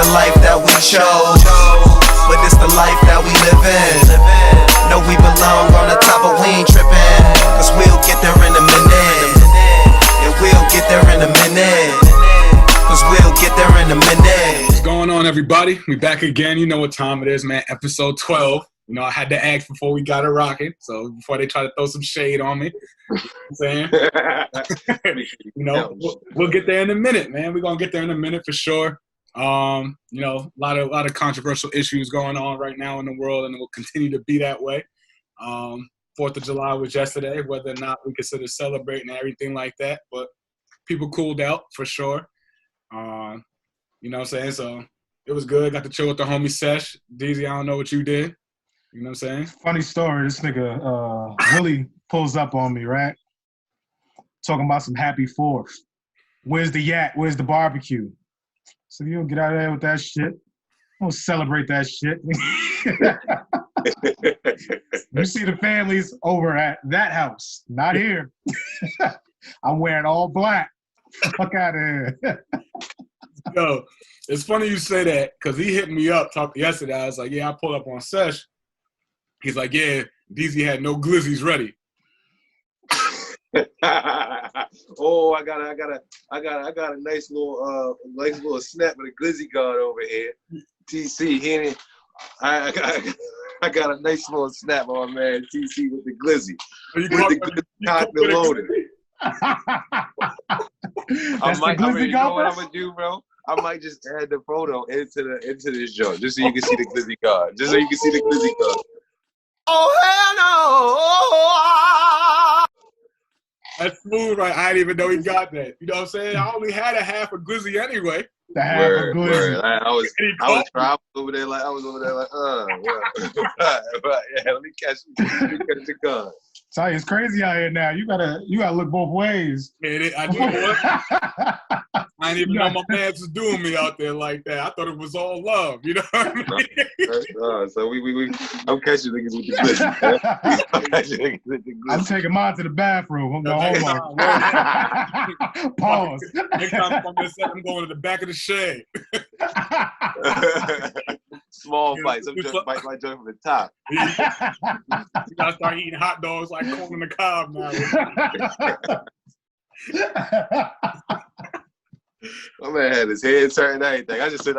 the life that we chose, but it's the life that we live in. Know we belong on the top, but we ain't trippin', cause we'll get there in a minute. Yeah, we'll get there in a minute, cause we'll get there in a minute. What's going on, everybody? We back again. You know what time it is, man. Episode 12. You know, I had to ask before we got it rocking. So before they try to throw some shade on me, you know what I'm saying? You know, we'll get there in a minute, man. We're gonna get there in a minute for sure. You know, a lot of controversial issues going on right now in the world, and it will continue to be that way. 4th of July was yesterday, whether or not we consider celebrating and everything like that, but people cooled out for sure. You know what I'm saying? So it was good. Got to chill with the homie Sesh. DZ, I don't know what you did. You know what I'm saying? Funny story. This nigga Willie pulls up on me, right? Talking about some happy 4th. Where's the yak? Where's the barbecue? So you don't get out of there with that shit. Don't celebrate that shit. You see the families over at that house, not here. I'm wearing all black. Fuck out of here. Yo, it's funny you say that because he hit me up yesterday. I was like, yeah, I pulled up on Sesh. He's like, yeah, DZ had no glizzies ready. Oh, I got a nice little snap with a glizzy guard over here. TC, he I got a nice little snap on man TC with the glizzy. With the glizzy cocked and loaded. You know what I'm gonna do, bro? I might just add the photo into this joint, just so you can see the glizzy guard. Just so you can see the glizzy guard. Oh hell no! That's smooth, right? I didn't even know he got that. You know what I'm saying? I only had a half a glizzy anyway. The half a glizzy. I was over there like, right, yeah, let me catch the gun. Sorry, it's crazy out here now. You gotta look both ways. Man, I know what? I didn't even know my man was doing me out there like that. I thought it was all love. You know what I mean? So I'm catching niggas with the glizzy. I'm taking mine to the bathroom. I'm going home. Pause. Next time I'm going to the back of the shed. Small bites. I'm just biting my joint from the top. You gotta start eating hot dogs like corn on the cob now. My man had his head turned and everything. I just said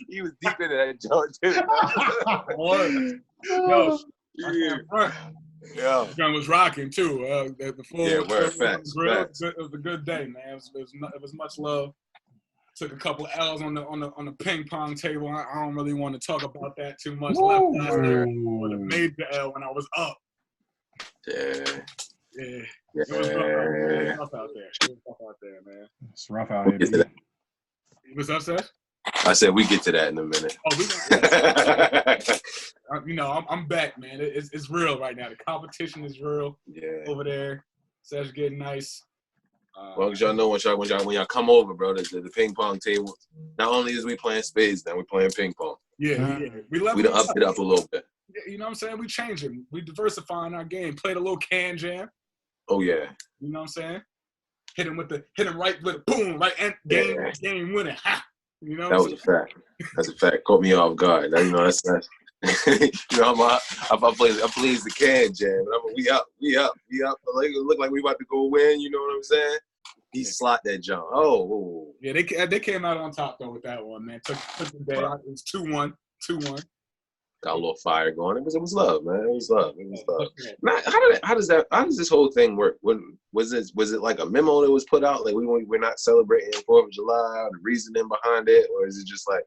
he was deep into that joint too. Yo, gun was rocking too. Facts. It was a good day, man. It was much love. Took a couple L's on the ping pong table. I don't really want to talk about that too much. Left last year, but I made the L when I was up. Yeah. It was rough out there, man. It's rough out here. What's up, Seth? I said we get to that in a minute. You know, I'm back, man. It's real right now. The competition is real. Yeah. Over there, Seth's getting nice. Well, cause y'all know when y'all come over, bro, the ping pong table. Not only is we playing spades, now we playing ping pong. Yeah. We done upped it up a little bit. Yeah, you know what I'm saying? We changing. We diversifying our game. Played a little can jam. Oh yeah. You know what I'm saying? Hit him right with a boom, right game winning. Ha! You know. That was a fact. That's a fact. Caught me off guard. You know that's. You know, I plays the can jam. We up. Like, it look like we about to go win. You know what I'm saying? He slot that jump. Oh. Yeah, they came out on top though with that one, man. Took the day out. It was 2-1. Got a little fire going. It was love, man. It was love. Now, how does this whole thing work? Was it like a memo that was put out? Like we're not celebrating 4th of July, or the reasoning behind it, or is it just like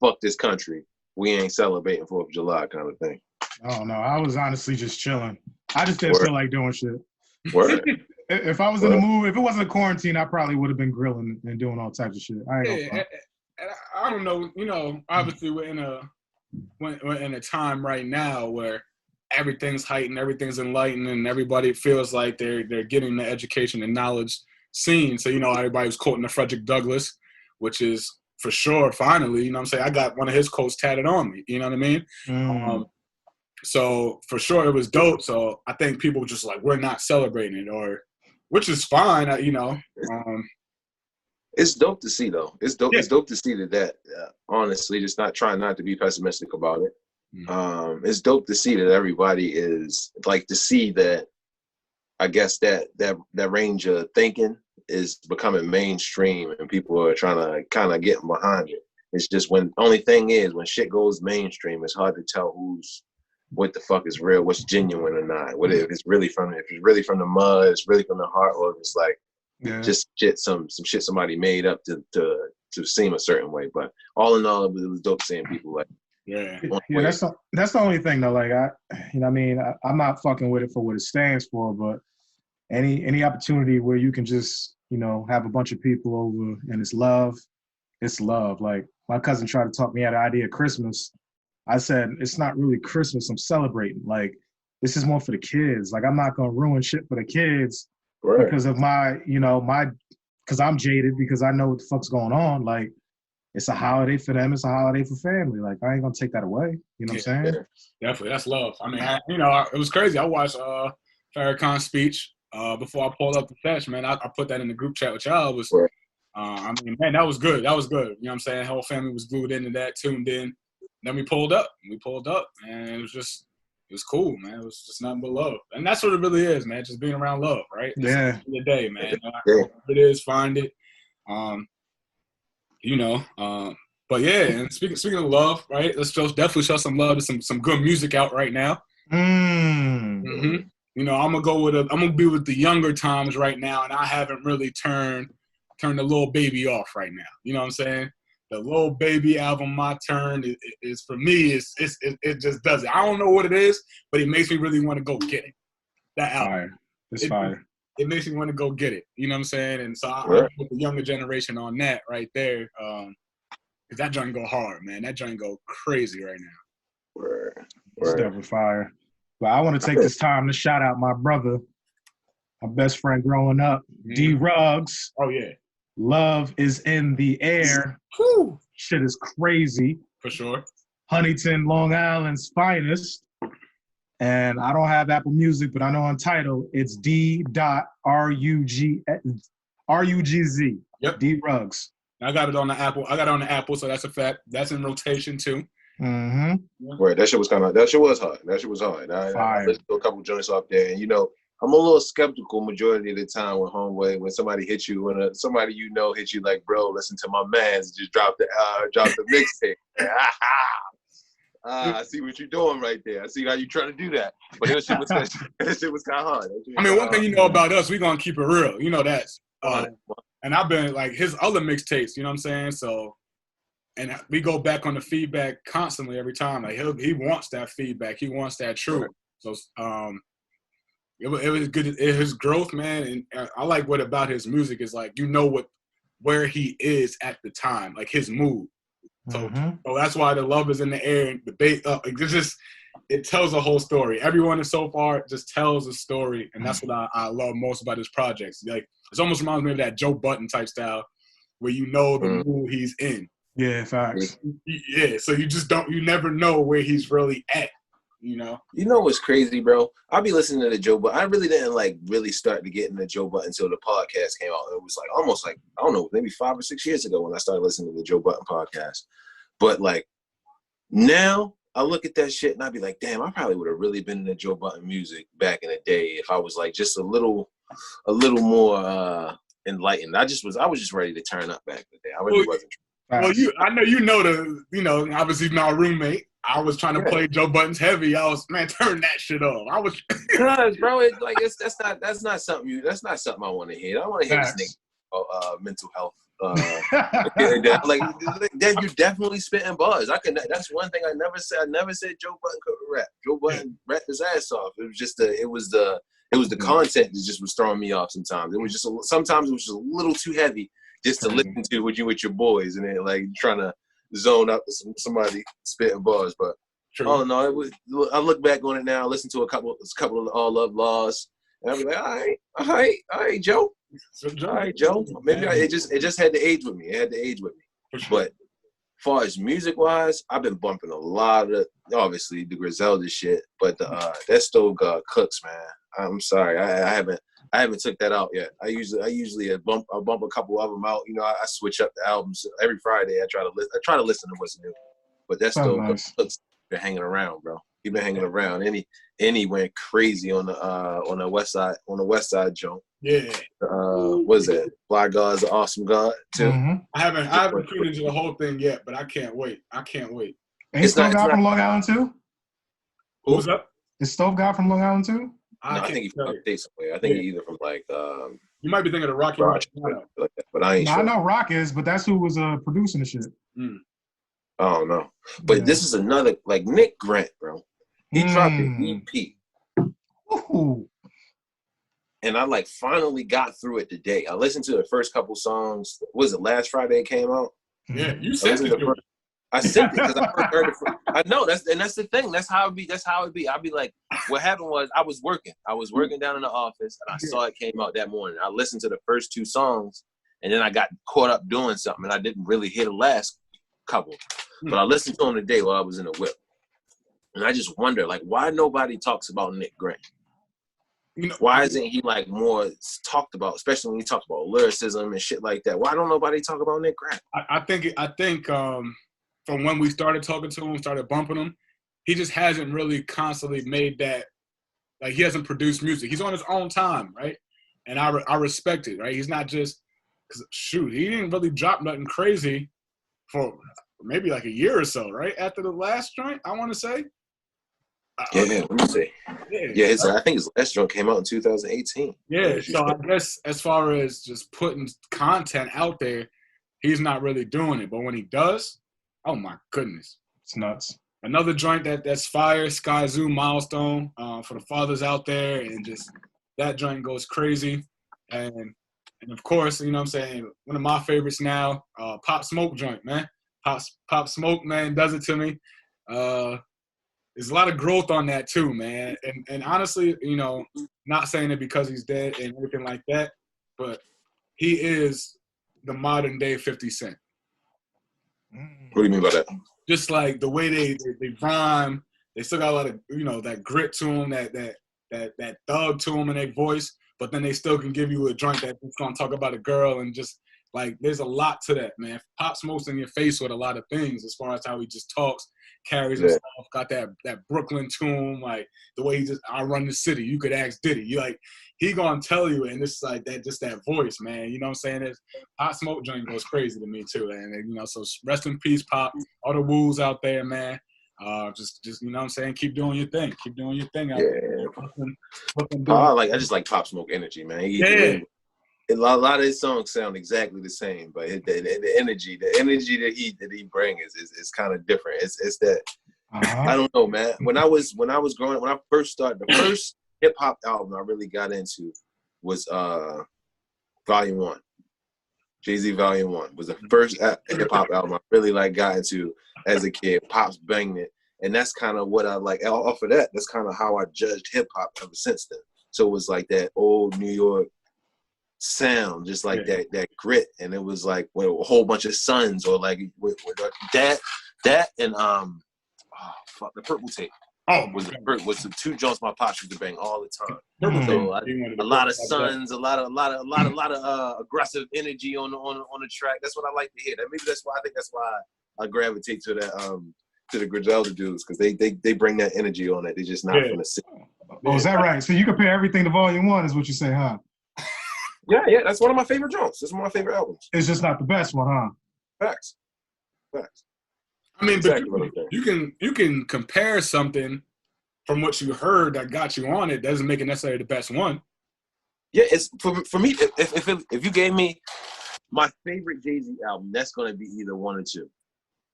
fuck this country? We ain't celebrating 4th of July kind of thing. Oh no, I was honestly just chilling. I just didn't feel like doing shit. Word. If I was in the mood, if it wasn't a quarantine, I probably would have been grilling and doing all types of shit. I don't know. You know, obviously we're in a time right now where everything's heightened, everything's enlightened, and everybody feels like they're getting the education and knowledge seen. So, you know, everybody was quoting the Frederick Douglass, which is for sure, finally, you know what I'm saying? I got one of his quotes tatted on me, you know what I mean? So for sure it was dope. So I think people were just like, we're not celebrating it, or which is fine, you know. It's dope to see though. It's dope. Yeah. It's dope to see that. Honestly, just not trying not to be pessimistic about it. It's dope to see that everybody is like to see that. I guess that range of thinking is becoming mainstream, and people are trying to kind of get behind it. It's just when only thing is when shit goes mainstream, it's hard to tell what the fuck is real, what's genuine or not. What if it's really from the mud, it's really from the heart, or if it's like just shit some shit somebody made up to seem a certain way. But all in all, it was dope seeing people like that's the only thing though. Like I'm not fucking with it for what it stands for, but any opportunity where you can just have a bunch of people over and it's love. Like my cousin tried to talk me out of the idea of Christmas. I said, it's not really Christmas. I'm celebrating. Like, this is more for the kids. Like, I'm not going to ruin shit for the kids because of because I'm jaded because I know what the fuck's going on. Like, it's a holiday for them. It's a holiday for family. Like, I ain't going to take that away. You know what I'm saying? Definitely. That's love. I mean, it was crazy. I watched Farrakhan's speech before I pulled up the fetch, man. I put that in the group chat with y'all. I mean, man, that was good. That was good. You know what I'm saying? The whole family was glued into that, tuned in. Then we pulled up, and it was cool, man. It was just nothing but love. And that's what it really is, man, just being around love, right? Yeah. The day, man. It is, find it. But yeah, and speaking of love, right, let's definitely show some love to some good music out right now. Mm-hmm. I'm gonna be with the younger times right now, and I haven't really turned the Lil Baby off right now. You know what I'm saying? The Lil Baby album, My Turn, is for me. It just does it. I don't know what it is, but it makes me really want to go get it. That album, fire. It's fire. It makes me want to go get it. You know what I'm saying? And so I'm with the younger generation on that right there. Cause that joint go hard, man. That joint go crazy right now. It's definitely fire. But I want to take this time to shout out my brother, my best friend growing up, D Ruggs. Oh yeah. Love is in the air. Whew. Shit is crazy. For sure. Huntington, Long Island's finest. And I don't have Apple Music, but I know on Tidal, it's D.RUGZ. Yep. D Ruggs. I got it on the Apple, so that's a fact. That's in rotation too. Mm-hmm. Right, that shit was hard. I listened to a couple joints off there, and I'm a little skeptical majority of the time when somebody hits you, when somebody hits you like, bro, listen to my man's just dropped the mixtape. I see what you're doing right there. I see how you trying to do that. But that shit was kind of hard. I mean, one thing about us, we gonna keep it real. You know that. And I've been like his other mixtapes. You know what I'm saying? So, and we go back on the feedback constantly every time. Like he wants that feedback. He wants that truth. So it was good. His growth, man, and I like what about his music is like where he is at the time, like his mood. So that's why the love is in the air and debate. It tells a whole story. Everyone so far just tells a story, and that's what I love most about his projects. Like it almost reminds me of that Joe Budden type style, where the mood he's in. Yeah, facts. Yeah, so you never know where he's really at. You know what's crazy, bro? I'll be listening to the Joe Budden. I really didn't really start to get into Joe Budden until the podcast came out. It was like almost like, I don't know, maybe 5 or 6 years ago when I started listening to the Joe Budden podcast. But like now I look at that shit and I'd be like, damn, I probably would have really been into Joe Budden music back in the day if I was like just a little more enlightened. I was just ready to turn up back in the day. I really wasn't. Well, I know obviously my roommate. I was trying to play Joe Budden's Heavy. I was, man, turn that shit off. I was because, bro, that's not something I want to hear. I want to hear this nigga about mental health. Like that, you definitely spitting bars. That's one thing I never said. I never said Joe Budden couldn't rap. Joe Budden rapped his ass off. It was just the content that just was throwing me off. Sometimes it was just a little too heavy just to listen to with your boys, and then like trying to zone up to somebody spitting bars. But oh no, I look back on it now, listen to a couple of All Love Laws, and I'll be like, all right, Joe. All right, Joe. Maybe it just had to age with me. It had to age with me. Sure. But as far as music wise, I've been bumping a lot of obviously the Griselda shit, but that Stove God cooks, man. I'm sorry, I I haven't took that out yet. I usually bump a couple of them out. You know, I switch up the albums every Friday. I try to listen to what's new. But that's Oh, still nice. been hanging around, bro. He been hanging around. And he went crazy on the west side joint. Yeah. What is that? Black God's an awesome God too. Mm-hmm. I haven't tuned into the whole thing yet, but I can't wait. Ain't Stove God from Long Island too? Who's up? Is Stove God from Long Island too? I think he's from upstate somewhere. I think he's either from like you might be thinking of Rocky Rochester, like that, but I ain't sure. I know Rock is, but that's who was producing the shit. I don't know. But this is another, like Nick Grant, bro. He dropped an EP. Ooh. And I like finally got through it today. I listened to the first couple songs. Was it last Friday it came out? Yeah, you sent it. I sent it because I first heard it. I know that's the thing. That's how it be. I'd be like, what happened was I was working down in the office, and I saw it came out that morning. I listened to the first 2 songs, and then I got caught up doing something, and I didn't really hear the last couple. But I listened to them today while I was in the whip, and I just wonder, like, why nobody talks about Nick Grant? You know, why isn't he like more talked about, especially when he talks about lyricism and shit like that? Why don't nobody talk about Nick Grant? I think from when we started talking to him, started bumping him, he just hasn't really constantly made that, like, he hasn't produced music. He's on his own time, right? And I respect it, right? He's not just, cause shoot, he didn't really drop nothing crazy for maybe like a year or so, right? After the last joint, I want to say. Yeah, let me see. Yeah, I think his last joint came out in 2018. Yeah, so I guess as far as just putting content out there, he's not really doing it. But when he does, oh my goodness, it's nuts. Another joint that's fire, Sky Zoo Milestone, for the fathers out there, and just that joint goes crazy. And of course, you know what I'm saying, one of my favorites now, Pop Smoke joint, man. Pop Smoke, man, does it to me. There's a lot of growth on that too, man. And honestly, you know, not saying it because he's dead and everything like that, but he is the modern day 50 Cent. What do you mean by that? Just like the way they rhyme, they still got a lot of, you know, that grit to them, that thug to them in their voice, but then they still can give you a joint that's gonna talk about a girl, and just like there's a lot to that, man. Pop Smoke's in your face with a lot of things as far as how he just talks, carries himself, got that Brooklyn tune, like the way he just, I run the city. You could ask Diddy. You like, he gonna tell you, and it's like that, just that voice, man. You know what I'm saying? It's Pop Smoke joint goes crazy to me too, and you know, so rest in peace, Pop. All the woos out there, man. Just you know what I'm saying? Keep doing your thing. Keep doing your thing out there. I just like Pop Smoke energy, man. A lot of his songs sound exactly the same, but the energy that he brings is kind of different. It's that I don't know, man. When I was growing up, when I first started, the first hip hop album I really got into was Volume 1. Jay-Z Volume 1 was the first hip hop album I really like got into as a kid. Pop's banging it, and that's kind of what I like. Off of that, that's kind of how I judged hip hop ever since then. So it was like that old New York sound, just like that grit, and it was like with a whole bunch of sons, or like with that and the Purple Tape. Was the 2 joints my pops used to bang all the time. So a lot of sons, a lot of aggressive energy on the track. That's what I like to hear. Maybe that's why I gravitate to that to the Griselda dudes, because they bring that energy on it. They're just not from the city. Oh, is that right? So you compare everything to Volume 1, is what you say, huh? Yeah, that's one of my favorite joints. That's one of my favorite albums. It's just not the best one, huh? Facts. I mean, exactly, but you can compare something from what you heard that got you on it. Doesn't make it necessarily the best one. Yeah, it's for me. If you gave me my favorite Jay-Z album, that's going to be either 1 or 2.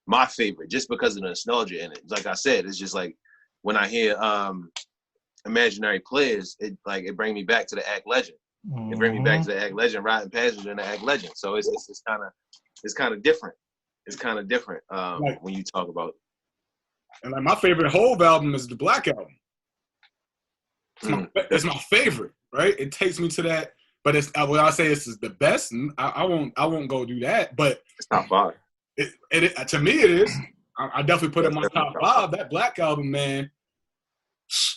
My favorite, just because of the nostalgia in it. Like I said, it's just like when I hear Imaginary Players, it brings me back to the Act Legend. It brings me back to the Act Legend, Riding Passenger and the Act Legend. So it's kind of different. It's kind of different when you talk about it. And like my favorite Hove album is the Black Album. It's my favorite, right? It takes me to that. But it's when I say this is the best, I won't go do that. But it's top 5. To me, it is. I definitely put it in my top 5. That Black Album, man.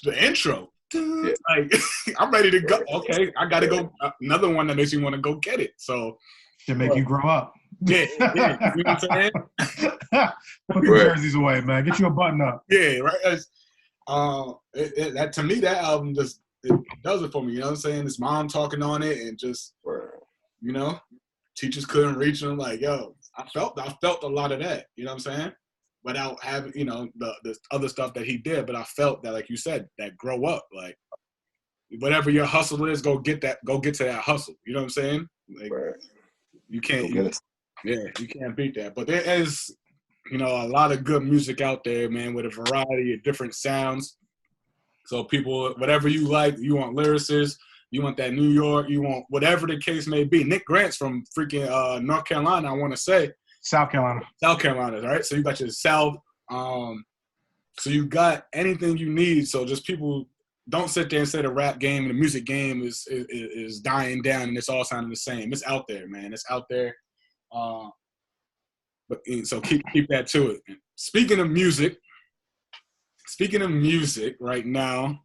The intro, Like, I'm ready to go. Okay, I got to go. Another one that makes you want to go get it. So, to make you grow up. Yeah. You know what I'm saying? Put the jerseys away, man. Get you a button up. Yeah, right. That to me, that album just it does it for me. You know what I'm saying? His mom talking on it, and just teachers couldn't reach him. Like, yo, I felt a lot of that. You know what I'm saying? Without having the other stuff that he did, but I felt that, like you said, that grow up. Like, whatever your hustle is, go get that. Go get to that hustle. You know what I'm saying? Like, you can't. You can't beat that. But there is, a lot of good music out there, man, with a variety of different sounds. So people, whatever you like, you want lyricists, you want that New York, you want whatever the case may be. Nick Grant's from freaking North Carolina, I want to say. South Carolina, right? So you got your South. So you got anything you need. So just people don't sit there and say the rap game and the music game is dying down and it's all sounding the same. It's out there, man. It's out there. But so keep that to it. Speaking of music right now,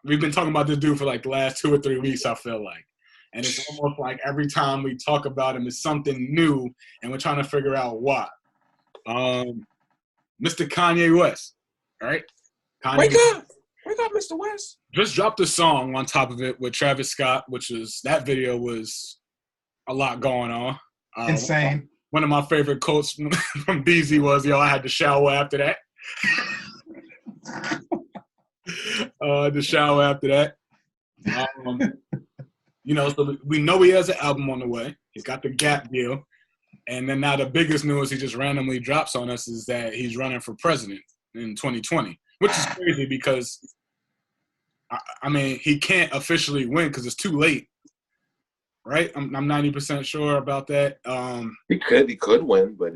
we've been talking about this dude for like the last 2 or 3 weeks, I feel like. And it's almost like every time we talk about him, it's something new, and we're trying to figure out why. Mr. Kanye West, right? Wake up, Mr. West. Just dropped a song on top of it with Travis Scott, that video was a lot going on. Insane. One of my favorite quotes from Glizzy was, I had to shower after that. So we know he has an album on the way. He's got the Gap deal. And then now the biggest news he just randomly drops on us is that he's running for president in 2020, which is crazy because, he can't officially win because it's too late. Right? I'm 90% sure about that. He could win, but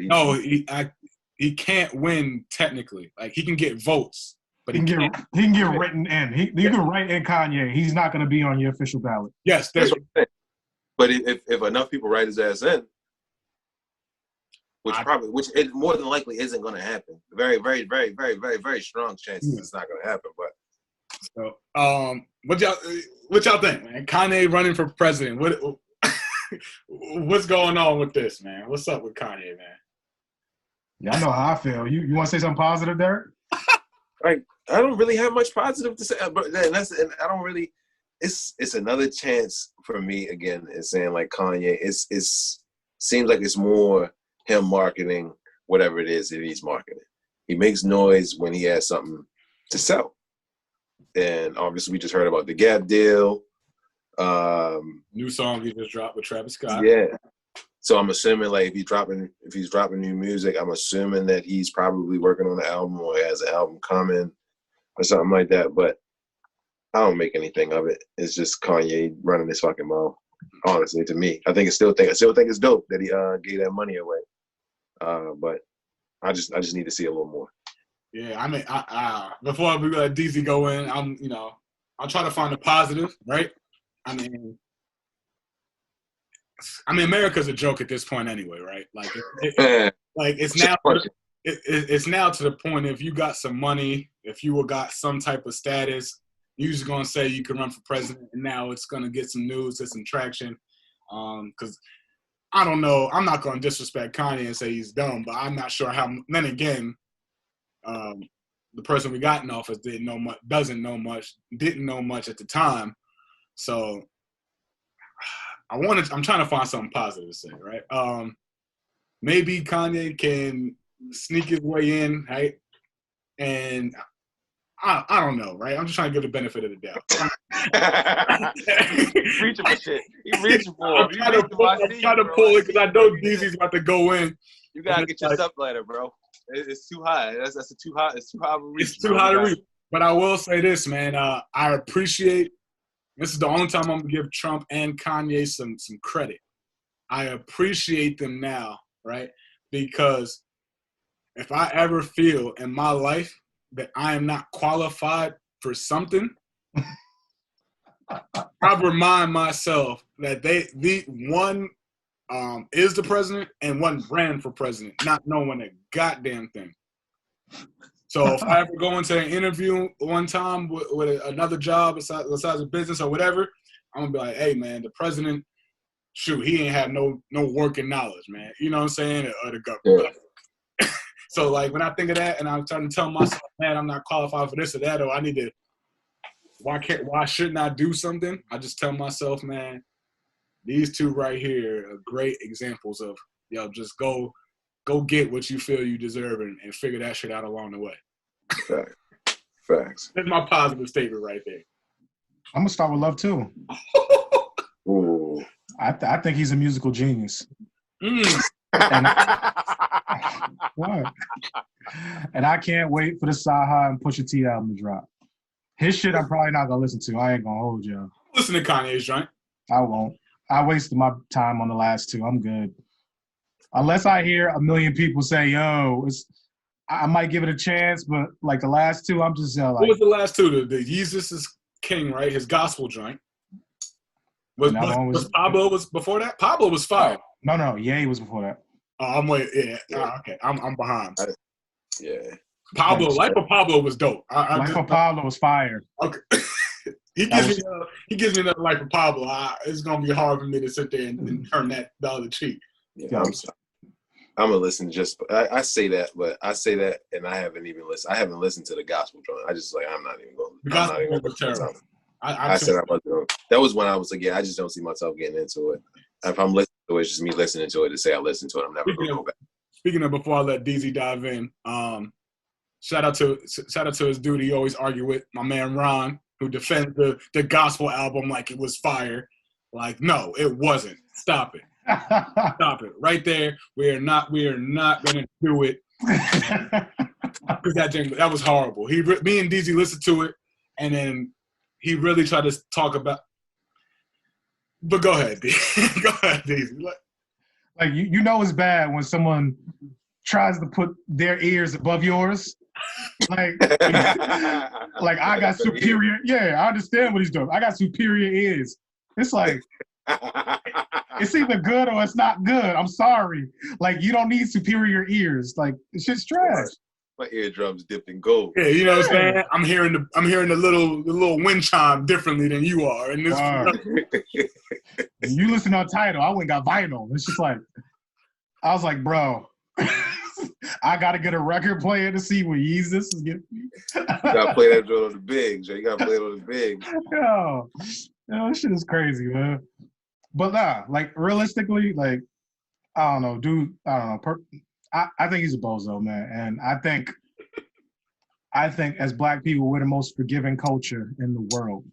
he can't win technically. Like, he can get votes, but he can get written in. You can write in Kanye. He's not going to be on your official ballot. Yes, that's what I'm saying. But if enough people write his ass in, which it more than likely isn't going to happen. Very, very, very, very, very, very strong chances it's not going to happen. But so, what y'all think, man? Kanye running for president. What's going on with this, man? What's up with Kanye, man? Yeah, I know how I feel. You want to say something positive, Derek? I don't really have much positive to say, but I don't really. It's another chance for me again. It's saying like Kanye. It's seems like it's more him marketing whatever it is that he's marketing. He makes noise when he has something to sell, and obviously we just heard about the Gap deal. New song he just dropped with Travis Scott. Yeah. So I'm assuming like if he's dropping new music, I'm assuming that he's probably working on an album or has an album coming or something like that. But I don't make anything of it. It's just Kanye running his fucking mouth. Honestly, to me, I still think it's dope that he gave that money away. But I just need to see a little more. Yeah, I before we let DZ go in, I'll try to find a positive, right? America's a joke at this point anyway, right? Like, it's now to the point if you got some money, if you got some type of status, you're just gonna say you can run for president, and now it's gonna get some news, get some traction. Because I don't know, I'm not gonna disrespect Kanye and say he's dumb, but I'm not sure how. Then again, the person we got in office didn't know much at the time. So I'm trying to find something positive to say, right? Maybe Kanye can sneak his way in, right? And I don't know, right? I'm just trying to give the benefit of the doubt. He's reaching for shit. He's reaching for it. I'm trying to pull it because I know DZ's about to go in. You gotta get your stuff later, bro. It's too high. That's too high. It's too high to reach. It's too high to reach. But I will say this, man. I appreciate. This is the only time I'm gonna give Trump and Kanye some credit. I appreciate them now, right? Because if I ever feel in my life that I am not qualified for something, I remind myself that one is the president and one ran for president, not knowing a goddamn thing. So if I ever go into an interview one time with another job besides a business or whatever, I'm gonna be like, hey man, the president, shoot, he ain't have no working knowledge, man. You know what I'm saying? Or the government. Yeah. So like when I think of that and I'm trying to tell myself, man, I'm not qualified for this or that, or I need to, why shouldn't I do something? I just tell myself, man, these two right here are great examples of, just go get what you feel you deserve and figure that shit out along the way. Facts. That's my positive statement right there. I'm gonna start with Love too. Ooh. I think he's a musical genius. And what? And I can't wait for the Saha and Pusha T album to drop. His shit I'm probably not gonna listen to. I ain't gonna hold you. Listen to Kanye's joint. I won't. I wasted my time on the last two. I'm good. Unless I hear a million people say, yo, I might give it a chance, but like the last two, I'm just like. What was the last two? The Yeezus is King, right? His gospel joint. Was Pablo was before that? Pablo was fire. No, Ye was before that. Oh, I'm waiting. Yeah. Okay. I'm behind. Yeah. Life of Pablo was dope. Life of Pablo was fire. Okay. He gives me another Life of Pablo. It's gonna be hard for me to sit there and turn that the other cheek. Yeah, I'm gonna listen. I say that, but I say that, and I haven't even listened. I haven't listened to the gospel joint. I just I'm not even going. The gospel was terrible. I said I'm not. That was when I was I just don't see myself getting into it. If I'm listening to it, it's just me listening to it to say I listened to it. I'm never gonna go back. Speaking of, before I let DZ dive in, shout out to his dude he always argue with, my man Ron, who defends the gospel album like it was fire. Like, no, it wasn't. Stop it. Stop it. Right there. We are not gonna do it. Because that was horrible. Me and DZ listened to it, and then he really tried to talk about. But go ahead, DZ. Go ahead, DZ. Like you know it's bad when someone tries to put their ears above yours. Like I got superior. Yeah, I understand what he's doing. I got superior ears. It's like it's either good or it's not good. I'm sorry. Like you don't need superior ears. Like it's just trash. My eardrums dipped in gold. Yeah, you know what I'm saying? I'm hearing the little wind chime differently than you are. And this you listen on Tidal, I went and got vinyl. It's just like I was like, bro, I gotta get a record player to see what Yeezus is getting. You gotta play that joint on the big, Joe. You gotta play it on the big. Yo, this shit is crazy, man. But nah, like realistically, like I don't know, dude. I don't know. I think he's a bozo, man, and I think as Black people, we're the most forgiving culture in the world.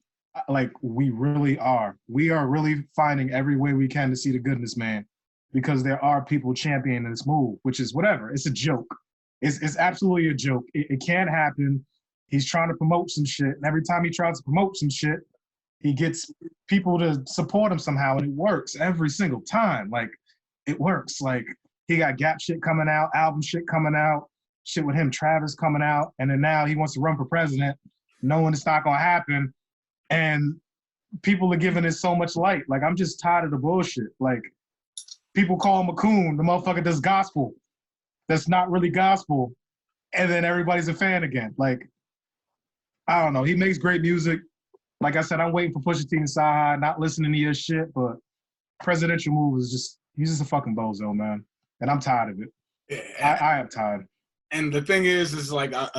Like we really are. We are really finding every way we can to see the goodness, man, because there are people championing this move, which is whatever. It's a joke. It's absolutely a joke. It can't happen. He's trying to promote some shit, and every time he tries to promote some shit, he gets people to support him somehow, and it works every single time. Like it works. Like he got Gap shit coming out, album shit coming out, shit with him, Travis coming out, and then now he wants to run for president, knowing it's not gonna happen, and people are giving it so much light. Like I'm just tired of the bullshit. Like people call him a coon, the motherfucker does gospel. That's not really gospel, and then everybody's a fan again. Like I don't know. He makes great music. Like I said, I'm waiting for Pusha T and Saha, not listening to your shit, but presidential move is he's just a fucking bozo, man. And I'm tired of it. Yeah, I am tired. And the thing is like I'm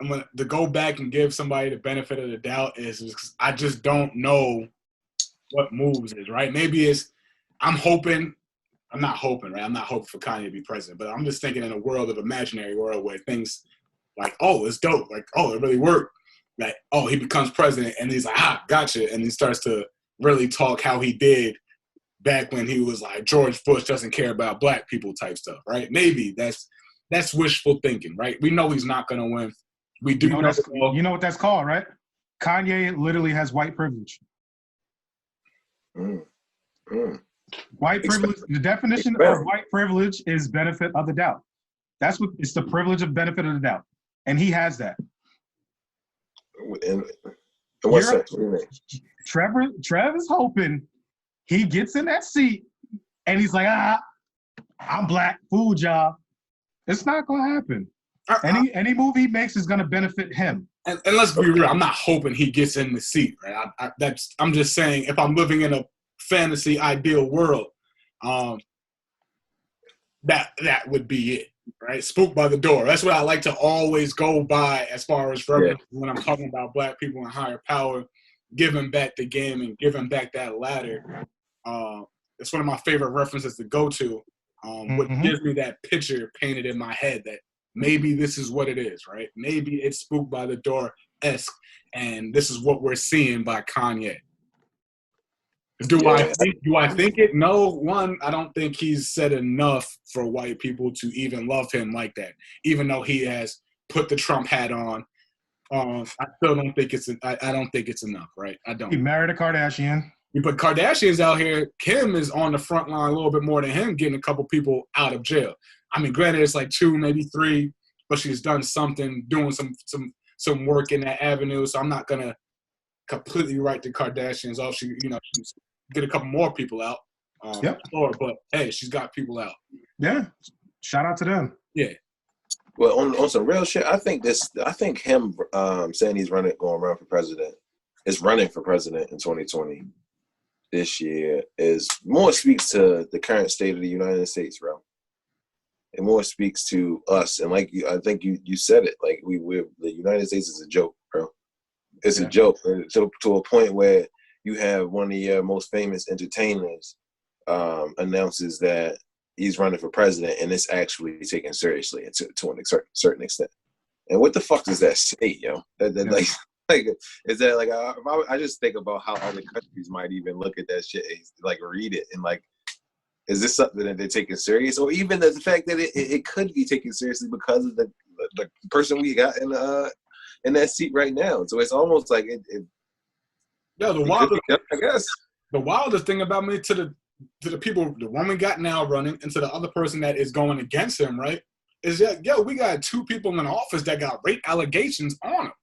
gonna to go back and give somebody the benefit of the doubt is I just don't know what moves is, right? Maybe I'm not hoping, right? I'm not hoping for Kanye to be president, but I'm just thinking in a world of imaginary world where things like, oh, it's dope, like, oh, it really worked. Like, oh, he becomes president and he's like, gotcha. And he starts to really talk how he did back when he was like, George Bush doesn't care about Black people type stuff, right? Maybe that's wishful thinking, right? We know he's not going to win. We do know you know what that's called, right? Kanye literally has white privilege. White privilege, the definition of white privilege is benefit of the doubt. That's what it's the privilege of benefit of the doubt. And he has that. And what's that? What do you mean? Trevor's hoping he gets in that seat and he's like, I'm Black, fool y'all. It's not gonna happen. I- Any movie he makes is gonna benefit him. and let's be real, I'm not hoping he gets in the seat, right? I'm just saying, if I'm living in a fantasy ideal world, that would be it, right? Spooked by the door. That's what I like to always go by as far as reference when I'm talking about black people in higher power, giving back the game and giving back that ladder. It's one of my favorite references to go to, which gives me that picture painted in my head that maybe this is what it is, right? Maybe it's Spooked by the Door-esque, and this is what we're seeing by Kanye. Do I think it? No. One, I don't think he's said enough for white people to even love him like that, even though he has put the Trump hat on. I still don't think it's. I don't think it's enough, right? I don't. He married a Kardashian. You put Kardashians out here. Kim is on the front line a little bit more than him, getting a couple people out of jail. I mean, granted, it's like 2, maybe 3, but she's done something, doing some work in that avenue. So I'm not gonna completely write the Kardashians off. She's get a couple more people out. But hey, she's got people out. Yeah, shout out to them. Yeah. Well, on some real shit, I think him saying he's going around for president, is running for president in 2020 this year is more speaks to the current state of the United States, bro. It more speaks to us, and like I think you said it, like we're the United States is a joke, bro. It's a joke to a point where you have one of your most famous entertainers announces that he's running for president, and it's actually taken seriously to a certain extent. And what the fuck does that say, yo? Like, is that like I just think about how other countries might even look at that shit, like read it, and like, is this something that they're taking serious, or even the fact that it could be taken seriously because of the person we got in that seat right now? So it's almost like the wildest thing about me to the people, the one we got now running, and to the other person that is going against him, right, is that, we got 2 people in office that got rape allegations on them.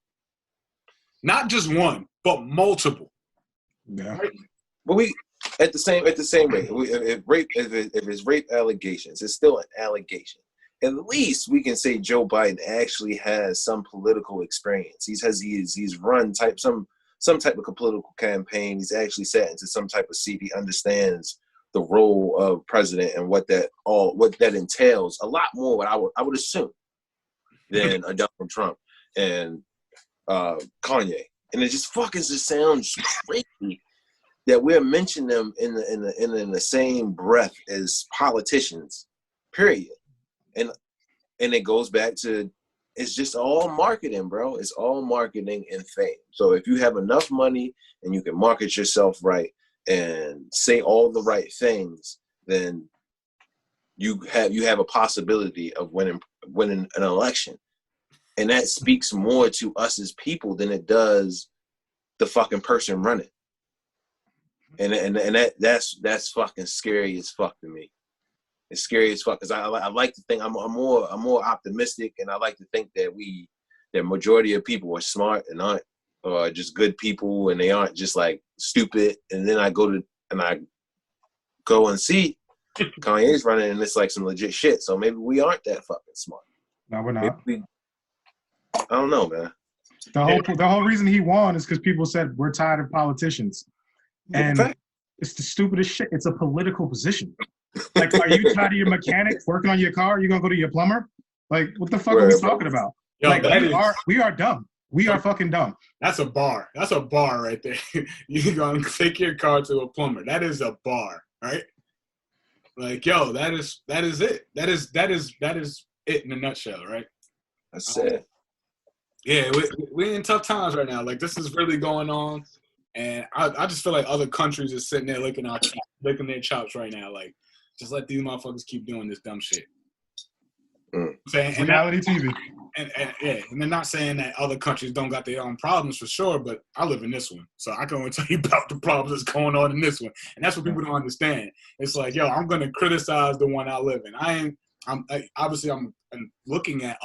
Not just one, but multiple. Yeah. Right? But we at the same rate. If it's rape allegations, it's still an allegation. At least we can say Joe Biden actually has some political experience. He's run some type of political campaign. He's actually sat into some type of seat. He understands the role of president and what that entails a lot more. What I would assume than a Donald Trump and Kanye. And it just sounds crazy that we're mentioning them in the same breath as politicians. Period. And it goes back to, it's just all marketing, bro. It's all marketing and fame. So if you have enough money and you can market yourself right and say all the right things, then you have a possibility of winning an election. And that speaks more to us as people than it does the fucking person running. And that's fucking scary as fuck to me. It's scary as fuck because I like to think I'm more optimistic, and I like to think that the majority of people are smart and aren't just good people, and they aren't just like stupid. And then I go and see Kanye's running, and it's like some legit shit. So maybe we aren't that fucking smart. No, we're not. I don't know, man. The whole reason he won is because people said we're tired of politicians, and it's the stupidest shit. It's a political position. Like, are you tired of your mechanic working on your car? Are you gonna go to your plumber? Like, what the fuck are we talking about? Yo, like, we are dumb. We are fucking dumb. That's a bar. That's a bar right there. You're gonna take your car to a plumber. That is a bar, right? Like, yo, that is it. That is it in a nutshell, right? That's it. Yeah, we're in tough times right now. Like, this is really going on, and I just feel like other countries are sitting there licking their chops right now. Like, just let these motherfuckers keep doing this dumb shit. Saying, reality TV. And they're not saying that other countries don't got their own problems for sure, but I live in this one, so I can only tell you about the problems that's going on in this one, and that's what people don't understand. It's like, yo, I'm gonna criticize the one I live in. I'm looking at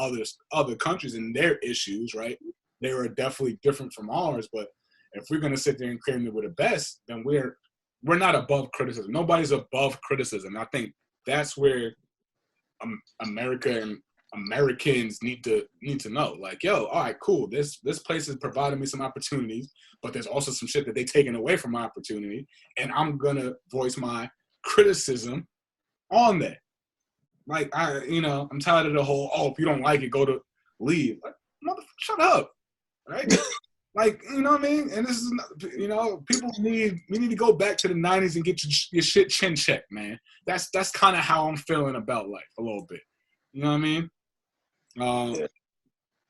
other countries and their issues, right? They are definitely different from ours, but if we're gonna sit there and claim that we're the best, then we're not above criticism. Nobody's above criticism. I think that's where America and Americans need to know. Like, yo, all right, cool. This place is providing me some opportunities, but there's also some shit that they taking away from my opportunity, and I'm gonna voice my criticism on that. Like, I'm tired of the whole, if you don't like it, go to leave. Like, motherfucker, shut up, right? Like, you know what I mean? And this is, we need to go back to the 90s and get your shit chin checked, man. That's kind of how I'm feeling about life a little bit. You know what I mean?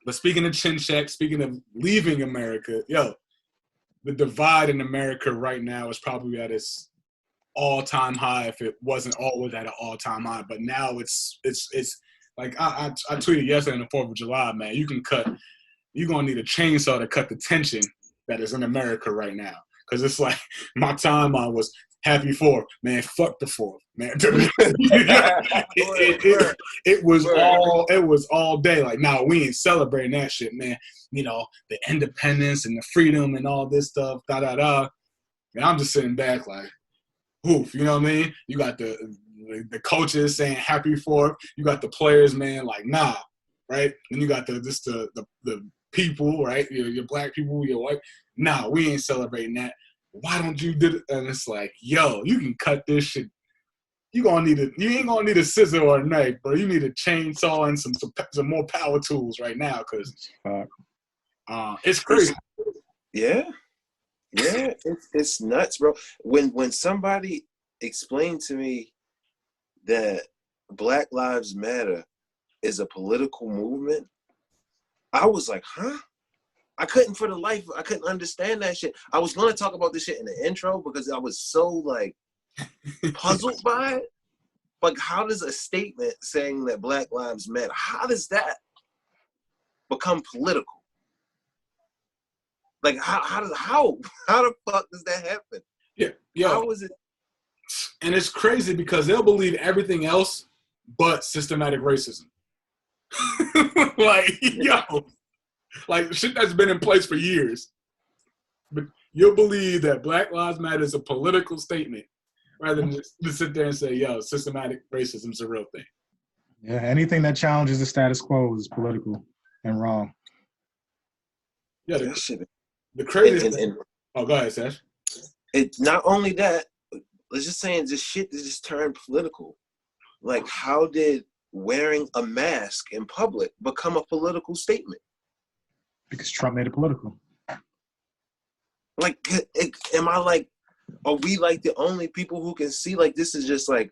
But speaking of chin check, speaking of leaving America, the divide in America right now is probably at its all-time high, if it wasn't always at an all-time high. But now it's like I tweeted yesterday on the 4th of July, man, you're going to need a chainsaw to cut the tension that is in America right now. Because it's like my timeline was happy 4th, man, fuck the 4th, man. It was all day. Like, nah, we ain't celebrating that shit, man. You know, the independence and the freedom and all this stuff, da-da-da. And I'm just sitting back like, oof, you know what I mean? You got the coaches saying happy 4th. You got the players, man, like, nah, right? And you got the people, right? Your black people, your white. Nah, we ain't celebrating that. Why don't you do it? And it's like, yo, you can cut this shit. You ain't gonna need a scissor or a knife, bro. You need a chainsaw and some more power tools right now, because it's crazy. Yeah, it's nuts, bro. When somebody explained to me that Black Lives Matter is a political movement, I was like, huh? I couldn't understand that shit. I was going to talk about this shit in the intro because I was so, like, puzzled by it. Like, how does a statement saying that Black Lives Matter, how does that become political? Like, how the fuck does that happen? Yeah, how is it? And it's crazy because they'll believe everything else but systematic racism. Like, like shit that's been in place for years. But you'll believe that Black Lives Matter is a political statement rather than just to sit there and say, systematic racism is a real thing. Yeah, anything that challenges the status quo is political and wrong. Yeah, the craziest thing. Go ahead, Sash. It's not only that, let's just saying this shit just turned political. Like, how did wearing a mask in public become a political statement? Because Trump made it political. Like, are we like the only people who can see like this is just like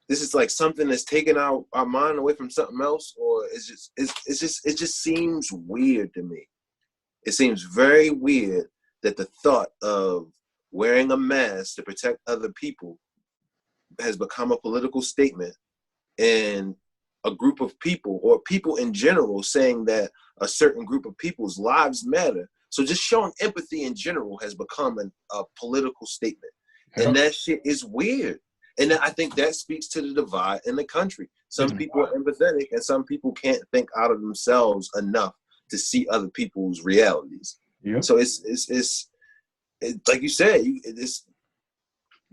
this is like something that's taking our mind away from something else, or it just seems weird to me. It seems very weird that the thought of wearing a mask to protect other people has become a political statement, and a group of people or people in general saying that a certain group of people's lives matter. So just showing empathy in general has become a political statement. And that shit is weird. And I think that speaks to the divide in the country. Some people are empathetic and some people can't think out of themselves enough to see other people's realities. Yep. So it's like you said, you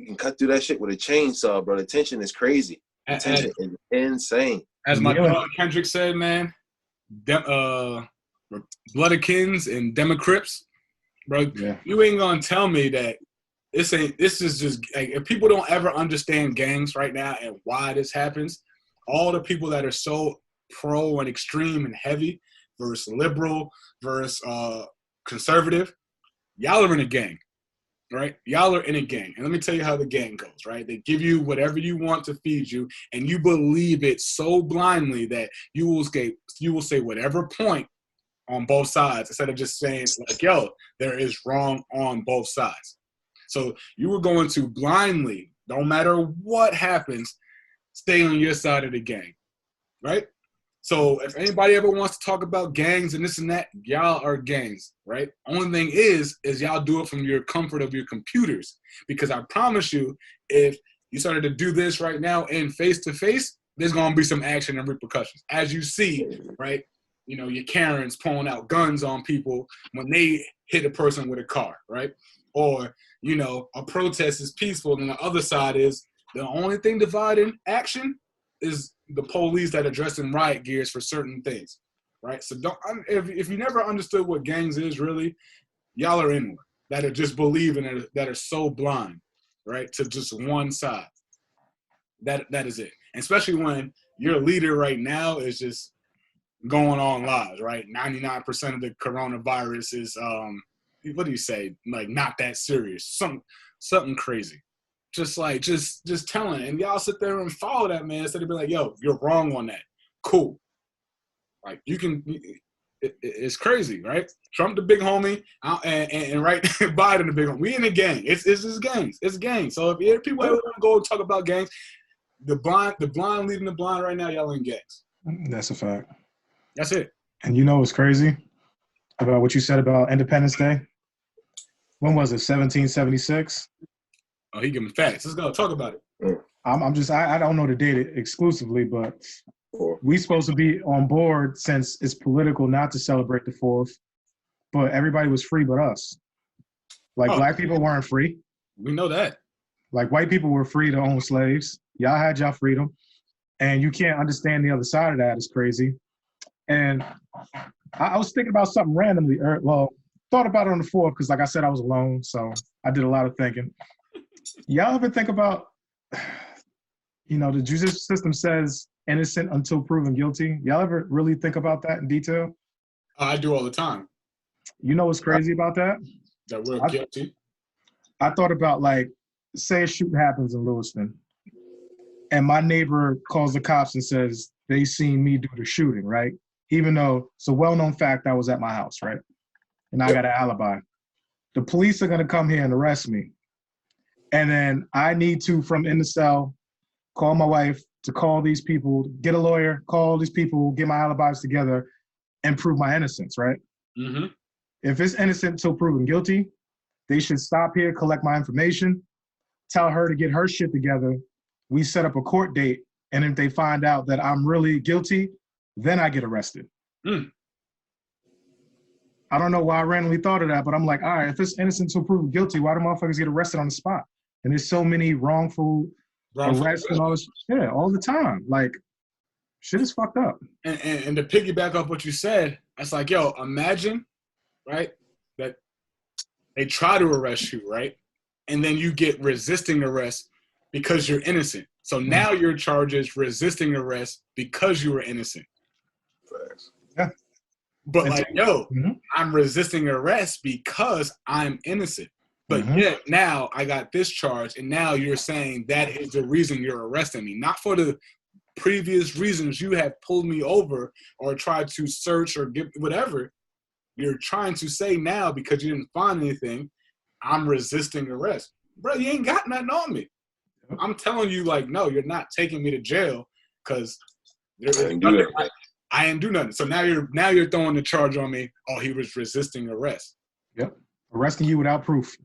can cut through that shit with a chainsaw, bro. The tension is crazy. The tension is insane. As my brother Kendrick said, man, Bloodikins and Democrats, bro, you ain't gonna tell me that this is just like, if people don't ever understand gangs right now and why this happens, all the people that are so pro and extreme and heavy versus liberal versus conservative, y'all are in a gang. Right? Y'all are in a gang. And let me tell you how the gang goes, right? They give you whatever you want to feed you, and you believe it so blindly that you will say whatever point on both sides instead of just saying, like, yo, there is wrong on both sides. So you were going to blindly, no matter what happens, stay on your side of the gang, right? So if anybody ever wants to talk about gangs and this and that, y'all are gangs, right? Only thing is y'all do it from your comfort of your computers. Because I promise you, if you started to do this right now in face-to-face, there's going to be some action and repercussions. As you see, right, your Karens pulling out guns on people when they hit a person with a car, right? Or, a protest is peaceful and the other side is the only thing dividing action is the police that are dressed in riot gears for certain things, right? So if you never understood what gangs is really, y'all are in one that are just believing it, that are so blind, right, to just one side. That is it. And especially when your leader right now is just going on lives, right? 99% of the coronavirus is what do you say? Like not that serious. Something crazy. Just telling it. And y'all sit there and follow that man instead of be like, yo, you're wrong on that. Cool. Like you can it's crazy, right? Trump the big homie, and right Biden the big homie. We in a gang. It's just gangs. It's gangs. So if people ever want to go and talk about gangs, the blind leading the blind right now, y'all in gangs. That's a fact. That's it. And you know what's crazy about what you said about Independence Day? When was it? 1776? Oh, he giving facts. Let's go talk about it. I don't know the date exclusively, but we supposed to be on board since it's political not to celebrate the 4th, but everybody was free but us. Like black people weren't free. We know that. Like white people were free to own slaves. Y'all had y'all freedom. And you can't understand the other side of that. It's crazy. And I was thinking about something randomly. Thought about it on the 4th because, like I said, I was alone. So I did a lot of thinking. Y'all ever think about, the judicial system says innocent until proven guilty. Y'all ever really think about that in detail? I do all the time. You know what's crazy about that? That we're guilty. I thought about, like, say a shooting happens in Lewiston, and my neighbor calls the cops and says they seen me do the shooting, right? Even though it's a well-known fact I was at my house, right? And I got an alibi. The police are going to come here and arrest me. And then I need to, from in the cell, call my wife to call these people, get a lawyer, call these people, get my alibis together, and prove my innocence, right? Mm-hmm. If it's innocent until proven guilty, they should stop here, collect my information, tell her to get her shit together. We set up a court date, and if they find out that I'm really guilty, then I get arrested. Mm. I don't know why I randomly thought of that, but I'm like, all right, if it's innocent until proven guilty, why do motherfuckers get arrested on the spot? And there's so many wrongful arrests and all this. Yeah, all the time. Like, shit is fucked up. And to piggyback off what you said, it's like, yo, imagine, right, that they try to arrest you, right? And then you get resisting arrest because you're innocent. So now your charge is resisting arrest because you were innocent. Facts. Yeah. But like, yo, I'm resisting arrest because I'm innocent. But yet now I got this charge, and now you're saying that is the reason you're arresting me, not for the previous reasons you have pulled me over or tried to search or get whatever. You're trying to say now because you didn't find anything, I'm resisting arrest. Bro, you ain't got nothing on me. I'm telling you, like, no, you're not taking me to jail because I didn't do nothing. So now you're throwing the charge on me. Oh, he was resisting arrest. Yep, arresting you without proof.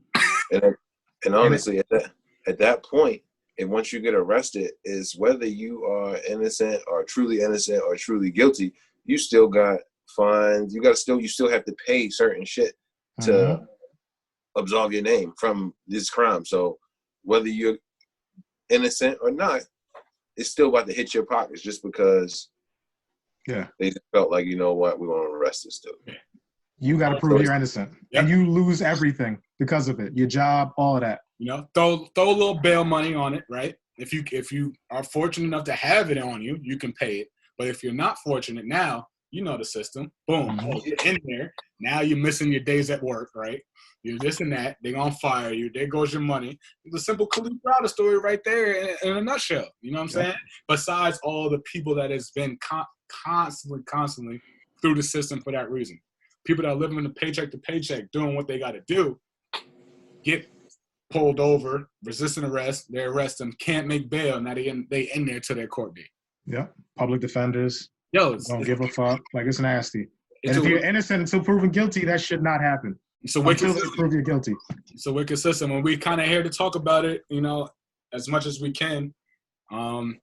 And honestly, at that point, and once you get arrested, is whether you are innocent or truly guilty, you still got fines. You still have to pay certain shit to absolve your name from this crime. So whether you're innocent or not, it's still about to hit your pockets just because they just felt like, you know what, we're going to arrest this dude. You got to prove you're innocent. Yep. And you lose everything because of it. Your job, all of that. Throw a little bail money on it, right? If you are fortunate enough to have it on you, you can pay it. But if you're not fortunate now, you know the system. Boom. You're in there. Now you're missing your days at work, right? You're this and that. They're going to fire you. There goes your money. It's a simple Khalid Browder story right there in a nutshell. You know what I'm saying? Besides all the people that has been constantly through the system for that reason. People that are living in the paycheck to paycheck, doing what they got to do, get pulled over, resisting arrest, they arrest them, can't make bail, now they in there to their court date. Yeah, public defenders. Yo, don't give a fuck. Like, it's nasty. And if you're innocent until proven guilty, that should not happen. So until they prove you're guilty. So we're consistent. When we kind of here to talk about it, as much as we can, and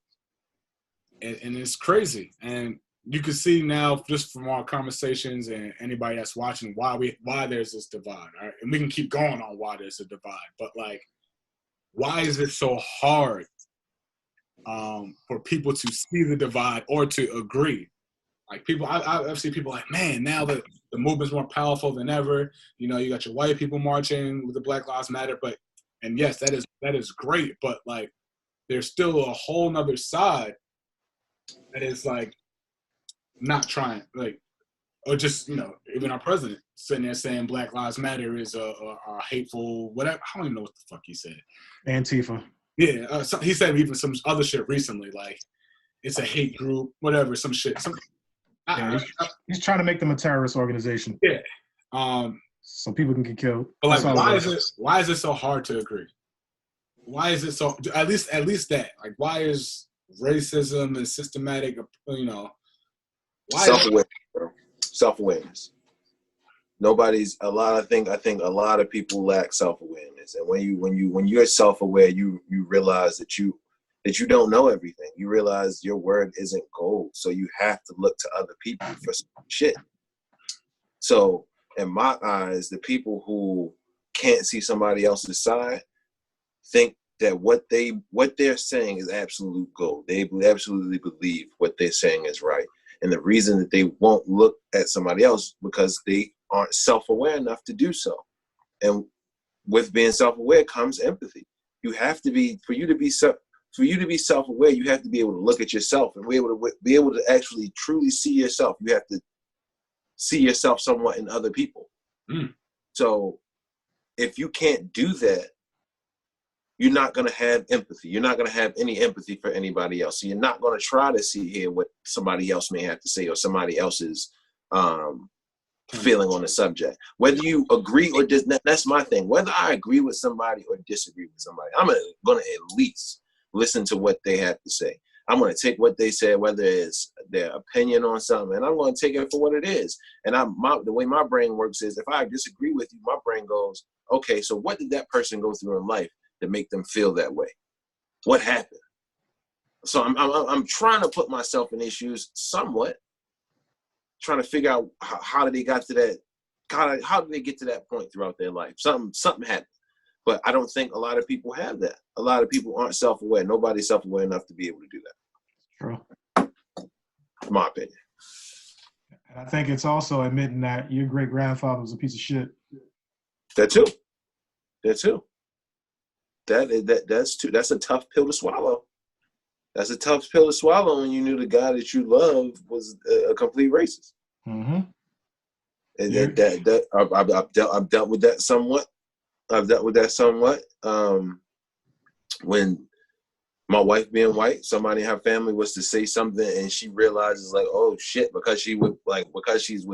it's crazy. And you can see now just from our conversations and anybody that's watching why there's this divide, right? And we can keep going on why there's a divide, but like, why is it so hard for people to see the divide or to agree. Like people, I've seen people like, man, now that the movement's more powerful than ever. You know, you got your white people marching with the Black Lives Matter, and yes, that is great. But like, there's still a whole nother side that is like not trying, like, or just, you know, even our president sitting there saying Black Lives Matter is a hateful whatever. I don't even know what the fuck he said. Antifa. Yeah, he said even some other shit recently, like it's a hate group, whatever, some shit. He's trying to make them a terrorist organization. Yeah. So people can get killed. But like, why is it so hard to agree? Why is it so? At least that. Like, why is racism and systematic? You know, why self-awareness. I think a lot of people lack self-awareness, and when you're self-aware, you realize that you don't know everything. You realize your word isn't gold, so you have to look to other people for some shit. So, in my eyes, the people who can't see somebody else's side think that what they're saying is absolute gold. They absolutely believe what they're saying is right, and the reason that they won't look at somebody else because they aren't self-aware enough to do so. And with being self-aware comes empathy. You have to be, for you to be self-aware, you have to be able to look at yourself and be able to actually truly see yourself. You have to see yourself somewhat in other people. Mm. So if you can't do that, you're not going to have empathy. You're not going to have any empathy for anybody else. So you're not going to try to hear what somebody else may have to say or somebody else's feeling on the subject. Whether you agree or that's my thing. Whether I agree with somebody or disagree with somebody, I'm going to at least listen to what they have to say. I'm going to take what they said, whether it's their opinion on something, and I'm going to take it for what it is. And the way my brain works is, if I disagree with you, my brain goes, okay, so what did that person go through in life to make them feel that way? What happened? So I'm trying to put myself in issues somewhat, trying to figure out how did they get to that, how did they get to that point throughout their life? Something happened. But I don't think a lot of people have that. A lot of people aren't self-aware. Nobody's self-aware enough to be able to do that. True. In my opinion. And I think it's also admitting that your great-grandfather was a piece of shit. That too. That's a tough pill to swallow. That's a tough pill to swallow when you knew the guy that you love was a complete racist. Mm-hmm. And I've dealt with that somewhat. When my wife being white, somebody in her family was to say something and she realizes like, oh shit, because she's with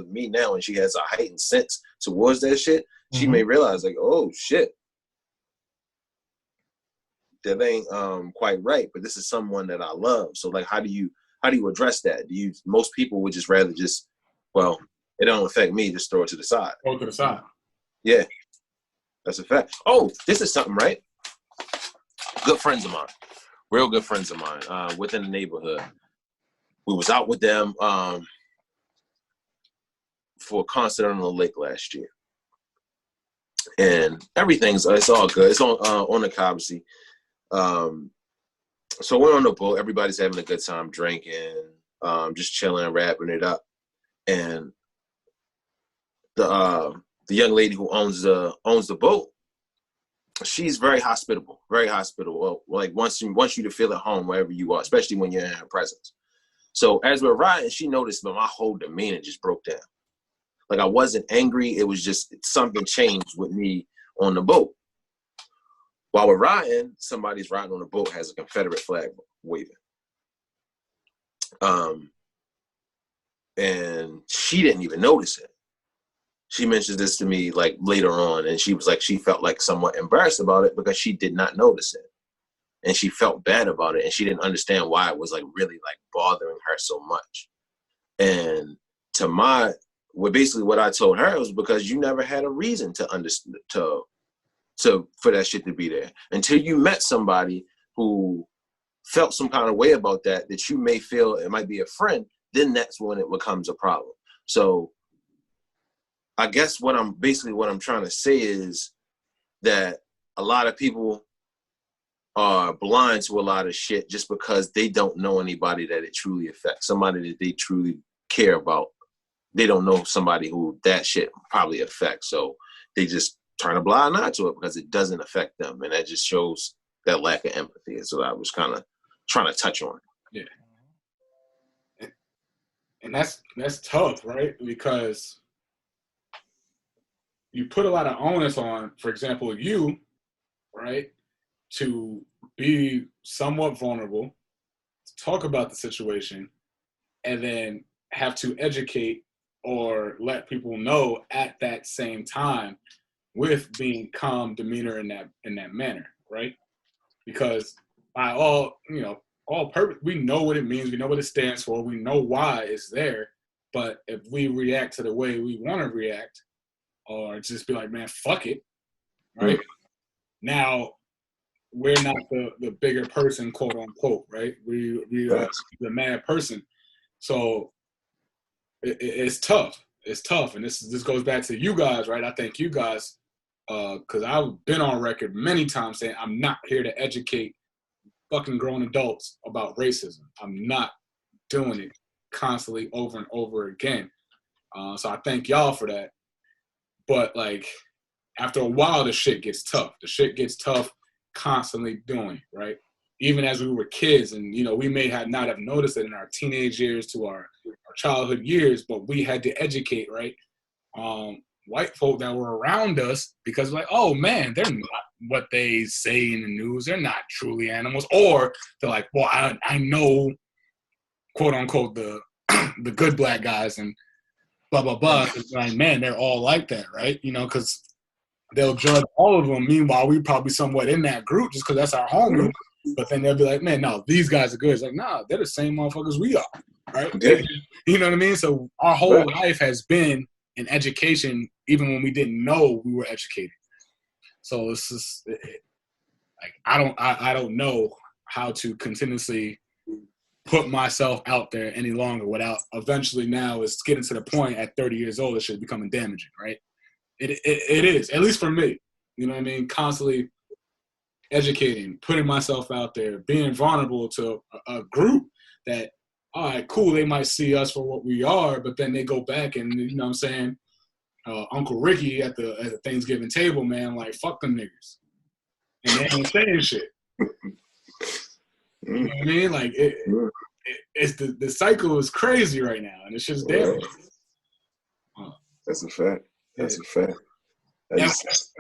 me now and she has a heightened sense towards that shit, she Mm-hmm. may realize like, oh shit, that ain't quite right, but this is someone that I love. So like, how do you address that? Most people would just rather well, it don't affect me, just throw it to the side. Throw it to the side. Yeah. That's a fact. Oh, this is something, right? Good friends of mine, real good friends of mine, within the neighborhood. We was out with them for a concert on the lake last year, and it's all good. It's on the Cobbsey. So we're on the boat. Everybody's having a good time drinking, just chilling, wrapping it up, and the young lady who owns the boat, she's very hospitable, very hospitable. Well, like wants you to feel at home wherever you are, especially when you're in her presence. So as we're riding, she noticed that my whole demeanor just broke down. Like I wasn't angry. It was just something changed with me on the boat. While we're riding, somebody's riding on the boat has a Confederate flag waving. And she didn't even notice it. She mentioned this to me like later on, and she was like, she felt like somewhat embarrassed about it because she did not notice it. And she felt bad about it, and she didn't understand why it was like really like bothering her so much. And basically what I told her was because you never had a reason to understand for that shit to be there until you met somebody who felt some kind of way about that you may feel it might be a friend. Then that's when it becomes a problem. So I guess what I'm trying to say is that a lot of people are blind to a lot of shit just because they don't know anybody that it truly affects, somebody that they truly care about. They don't know somebody who that shit probably affects, so they just turn a blind eye to it because it doesn't affect them, and that just shows that lack of empathy. So I was kind of trying to touch on it. Yeah, and that's tough, right? Because you put a lot of onus on, for example, you, right, to be somewhat vulnerable, to talk about the situation, and then have to educate or let people know at that same time with being calm demeanor in that manner, right? Because by all purpose, we know what it means, we know what it stands for, we know why it's there. But if we react to the way we want to react, or just be like, man, fuck it, right? Now we're not the bigger person, quote unquote, right? We are the mad person. So it's tough. It's tough, and this goes back to you guys, right? I think you guys, because I've been on record many times saying I'm not here to educate fucking grown adults about racism. I'm not doing it constantly over and over again. So I thank y'all for that. But like after a while, the shit gets tough. The shit gets tough constantly doing, right? Even as we were kids, and we may not have noticed it in our teenage years to our childhood years, but we had to educate, right? White folk that were around us, because like, oh man, they're not what they say in the news. They're not truly animals. Or they're like, well, I know, quote unquote, the the good black guys and blah blah blah. It's like, man, they're all like that, right? Because they'll judge all of them. Meanwhile, we probably somewhat in that group just because that's our homie. But then they'll be like, man, no, these guys are good. It's like, nah, they're the same motherfuckers we are, right? Yeah. You know what I mean? So our whole life has been in education, even when we didn't know we were educated. So it's just like I don't know how to continuously put myself out there any longer without eventually now it's getting to the point at 30 years old it should becoming damaging, right? It is, at least for me. You know what I mean? Constantly educating, putting myself out there, being vulnerable to a group that, all right, cool, they might see us for what we are, but then they go back and, you know what I'm saying, Uncle Ricky at the Thanksgiving table, man, like, fuck them niggas. And they ain't saying shit. You know what I mean? Like, it's the cycle is crazy right now, and it's just damaging. That's a fact. That's a fact. Yeah,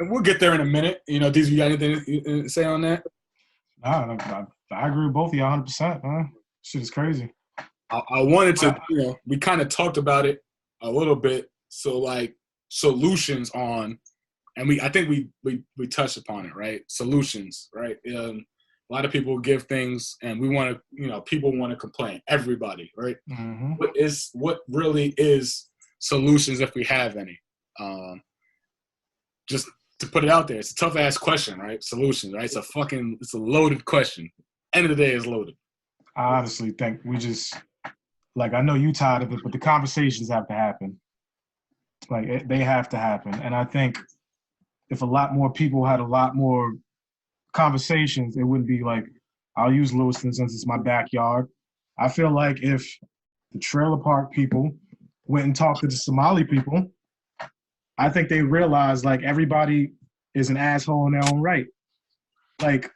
we'll get there in a minute. Deez, you got anything to say on that? Nah, I agree with both of y'all 100%, man. Shit is crazy. I wanted to, we kind of talked about it a little bit. So like solutions on, and I think we touched upon it, right? Solutions, right? A lot of people give things, and we want to, people want to complain. Everybody, right? Mm-hmm. What really is solutions if we have any? Just to put it out there, it's a tough ass question, right? Solutions, right? It's a loaded question. End of the day, is loaded. I honestly think we just, like, I know you tired of it, but the conversations have to happen. Like, they have to happen. And I think if a lot more people had a lot more conversations, it wouldn't be like, I'll use Lewiston since it's my backyard. I feel like if the trailer park people went and talked to the Somali people, I think they realized, like, everybody is an asshole in their own right. Like,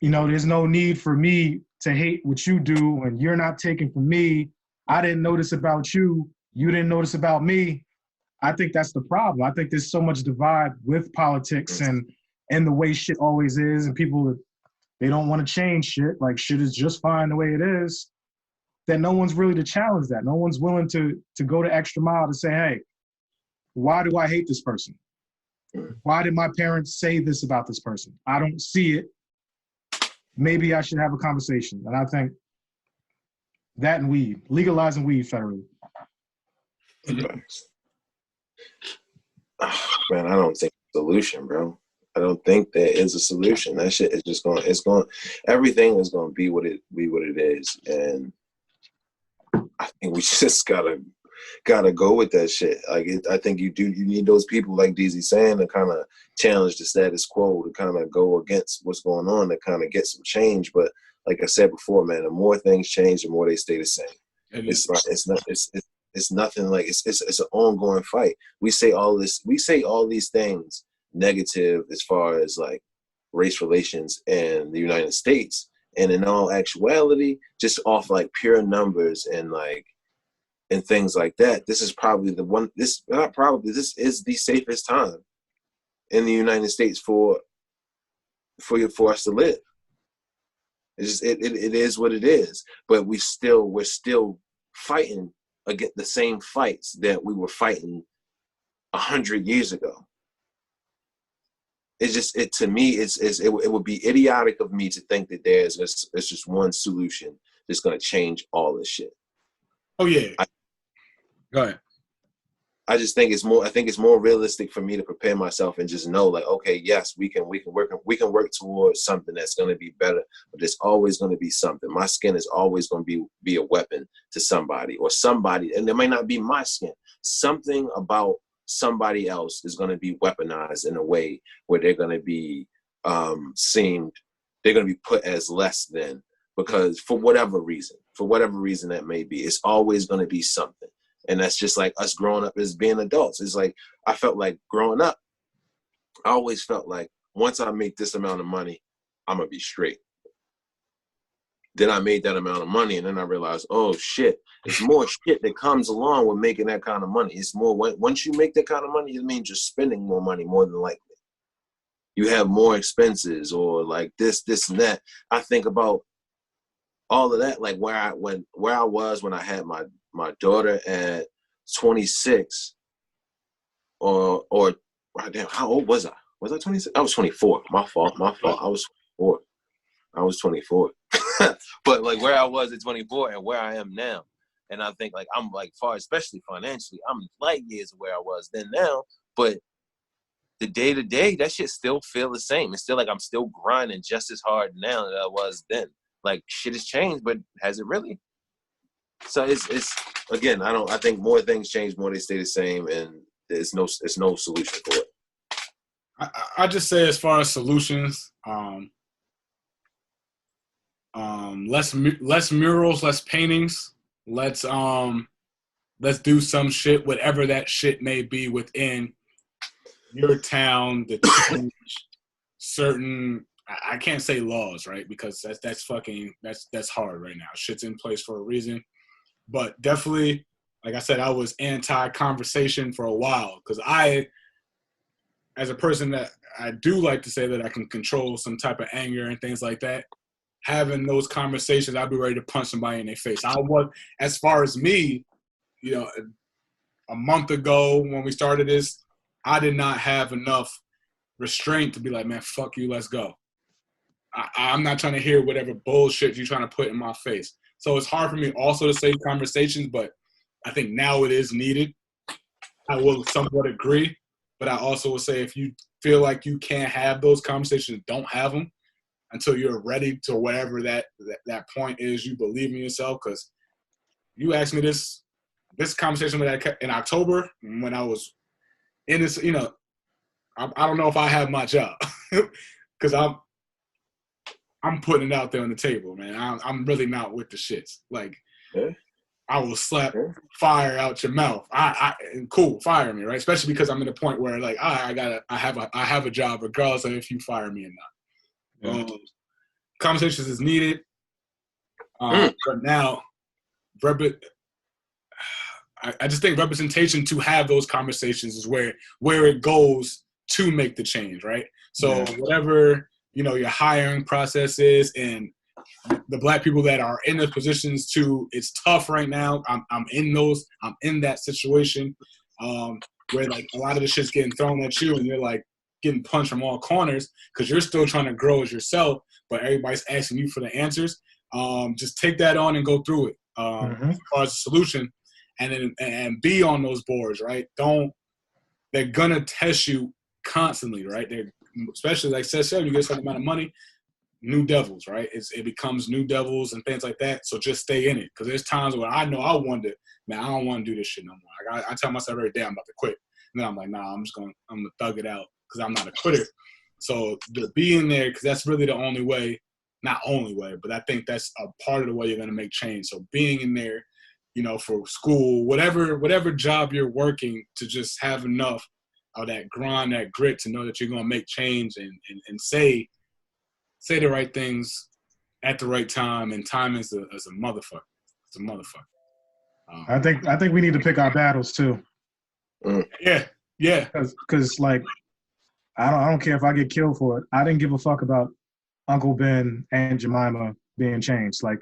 there's no need for me to hate what you do, and you're not taking from me. I didn't notice about you. You didn't notice about me. I think that's the problem. I think there's so much divide with politics and the way shit always is, and people, they don't want to change shit. Like, shit is just fine the way it is. That no one's really to challenge that. No one's willing to go the extra mile to say, hey, why do I hate this person? Why did my parents say this about this person? I don't see it. Maybe I should have a conversation. And I think that and weed, legalizing weed federally. Man, I don't think it's a solution, bro. I don't think there is a solution. That shit is just everything is going to be what it is. And I think we just gotta gotta go with that shit. Like I think you need those people like DZ saying to kind of challenge the status quo, to kind of go against what's going on, to kind of get some change. But like I said before, man, the more things change, the more they stay the same. It's nothing like it's an ongoing fight. We say all these things negative as far as like race relations in the United States, and in all actuality, just off like pure numbers and things like that, this is probably this is the safest time in the United States for us to live. It's just, it is what it is. But we're still fighting against the same fights that we were fighting 100 years ago. It's just to me, it would be idiotic of me to think that there's just one solution that's going to change all this shit. Oh yeah. Go ahead. I just think it's more realistic for me to prepare myself and just know, like, okay, yes, we can work towards something that's going to be better, but there's always going to be something. My skin is always going to be a weapon to somebody, and it might not be my skin. Something about somebody else is going to be weaponized in a way where they're going to be they're going to be put as less than, because for whatever reason that may be, it's always going to be something. And that's just like us growing up as being adults. It's like, I felt like growing up, I always felt like once I make this amount of money, I'm going to be straight. Then I made that amount of money, and then I realized, oh shit, there's more shit that comes along with making that kind of money. It's more, once you make that kind of money, it means you're spending more money, more than likely. You have more expenses, or like this and that. I think about all of that, like where I was when I had my daughter at 26, or damn, how old was I? Was I 26? I was 24. My fault. I was 24. But like where I was at 24 and where I am now, and I think like I'm like far, especially financially, I'm light years of where I was then now. But the day to day, that shit still feel the same. It's still like I'm still grinding just as hard now that I was then. Like shit has changed, but has it really? So it's again, I think more things change, more they stay the same, and there's no solution for it. I just say, as far as solutions, less murals, less paintings. Let's do some shit, whatever that shit may be within your town, to change certain. I can't say laws, right? Because that's hard right now. Shit's in place for a reason. But definitely, like I said, I was anti-conversation for a while, because as a person that I do like to say that I can control some type of anger and things like that, having those conversations, I'd be ready to punch somebody in their face. As far as me, a month ago when we started this, I did not have enough restraint to be like, man, fuck you, let's go. I'm not trying to hear whatever bullshit you're trying to put in my face. So it's hard for me also to say conversations, but I think now it is needed. I will somewhat agree, but I also will say, if you feel like you can't have those conversations, don't have them until you're ready to whatever that point is you believe in yourself. Because you asked me this conversation in October when I was in this, I don't know if I have my job, because I'm putting it out there on the table, man. I'm really not with the shits. Like, yeah. I will slap fire out your mouth. Cool, fire me, right? Especially because I'm at a point where, like, I have a job regardless of if you fire me or not. Yeah. Conversations is needed. But now, I just think representation to have those conversations is where it goes to make the change, right? So whatever your hiring process is, and the Black people that are in those positions too, it's tough right now. I'm in that situation where like a lot of the shit's getting thrown at you, and you're like getting punched from all corners because you're still trying to grow as yourself, but everybody's asking you for the answers. Just take that on and go through it as far as a solution, and be on those boards, right? They're gonna test you constantly, right? They're, especially like I said, you get a certain amount of money, new devils, right? It becomes new devils and things like that. So just stay in it, because there's times where I know I wonder, man, I don't want to do this shit no more. Like I tell myself every day I'm about to quit, and then I'm like, nah, I'm gonna thug it out because I'm not a quitter. So the being there, because that's really the only way, not only way, but I think that's a part of the way you're gonna make change. So being in there, you know, for school, whatever job you're working, to just have enough of that grind, that grit, to know that you're gonna make change and say the right things at the right time, and time is a motherfucker. It's a motherfucker. I think we need to pick our battles too. Yeah. Because like, I don't care if I get killed for it. I didn't give a fuck about Uncle Ben and Jemima being changed. Like,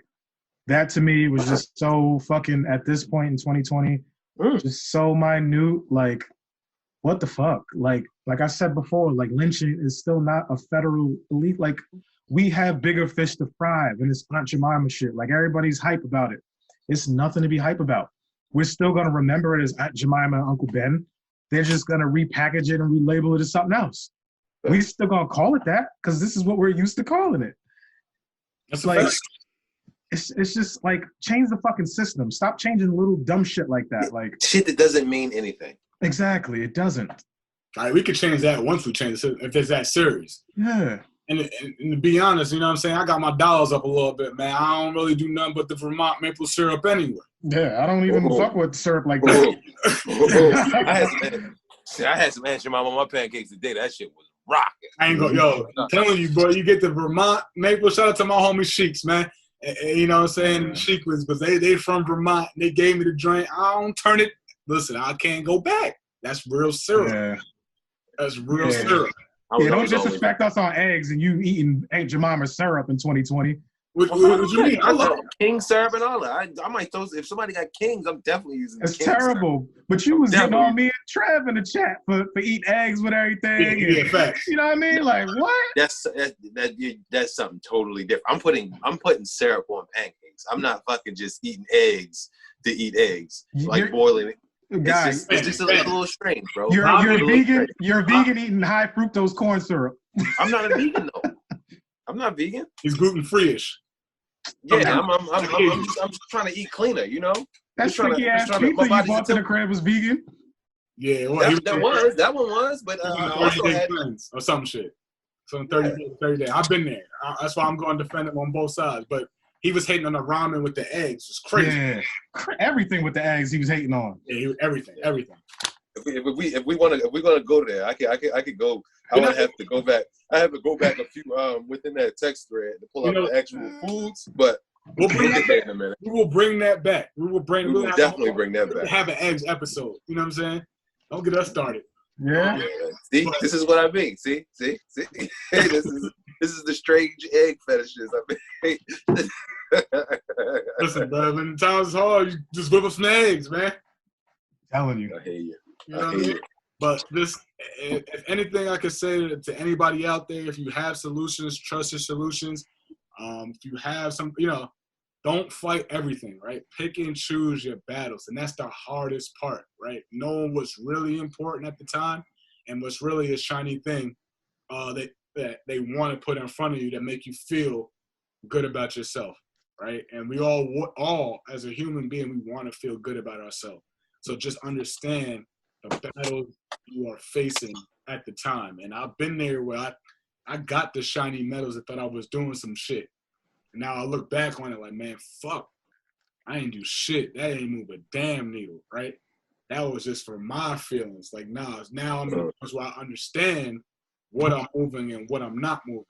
that to me was just so fucking, at this point in 2020, just so minute. Like, what the fuck? Like I said before, like, lynching is still not a federal elite. Like, we have bigger fish to fry than this Aunt Jemima shit. Like, everybody's hype about it. It's nothing to be hype about. We're still gonna remember it as Aunt Jemima and Uncle Ben. They're just gonna repackage it and relabel it as something else. We still gonna call it that because this is what we're used to calling it. That's like, fact. it's just like, change the fucking system. Stop changing little dumb shit like that. Like, shit that doesn't mean anything. Exactly, it doesn't. All right, we could change that once we change it, if it's that serious. Yeah. And to be honest, you know what I'm saying? I got my dollars up a little bit, man. I don't really do nothing but the Vermont maple syrup anyway. Yeah, I don't even fuck with syrup like that. I had some Aunt Jemima on my pancakes today. That shit was rocking. I ain't I'm telling you, boy, you get the Vermont maple. Shout out to my homie Sheiks, man. And you know what I'm saying? Sheik was, because they from Vermont. They gave me the drink. I don't turn it. Listen, I can't go back. That's real syrup. Yeah. That's real syrup. Yeah, don't disrespect us on eggs and you eating Aunt Jemima syrup in 2020. What you mean? I love King syrup and all that. I might throw, if somebody got Kings, I'm definitely using It's King terrible. syrup. But you was getting on me and Trev in the chat for eating eggs with everything. Yeah, facts. You know what I mean? Like, what? That's something totally different. I'm putting syrup on pancakes. I'm not fucking just eating eggs to eat eggs. Like boiling it. Guys, it's just a little strange, bro. You're vegan. You're vegan eating high fructose corn syrup. I'm not a vegan though. I'm not vegan. He's gluten free-ish. Yeah, I'm just trying to eat cleaner. You know. That tricky ass pizza you bought to the crib was vegan. Yeah, well, that one was, but also had or some shit. So 30 days. I've been there. That's why I'm going to defend him on both sides. But he was hating on the ramen with the eggs. It's crazy. Yeah, everything with the eggs he was hating on. Yeah, everything. If we're gonna go there, I could go. I would have to go back. I have to go back a few within that text thread to pull out the actual foods. But we'll bring that back in a minute. We will bring that back. We'll definitely bring that back. Have an eggs episode. You know what I'm saying? Don't get us started. Yeah. See, this is what I mean. See. This is the strange egg fetishes. I mean. Listen, bro, when times is hard, you just whip up some eggs, man. Telling you. I hear you. You know what I mean? But if anything I could say to anybody out there, if you have solutions, trust your solutions. If you have some, don't fight everything, right? Pick and choose your battles. And that's the hardest part, right? Knowing what's really important at the time and what's really a shiny thing that they want to put in front of you that make you feel good about yourself, right? And we all as a human being, we want to feel good about ourselves. So just understand the battles you are facing at the time. And I've been there where I got the shiny medals and thought I was doing some shit. And now I look back on it like, man, fuck. I ain't do shit. That ain't move a damn needle, right? That was just for my feelings. Like, now I'm in a place where I understand what I'm moving and what I'm not moving.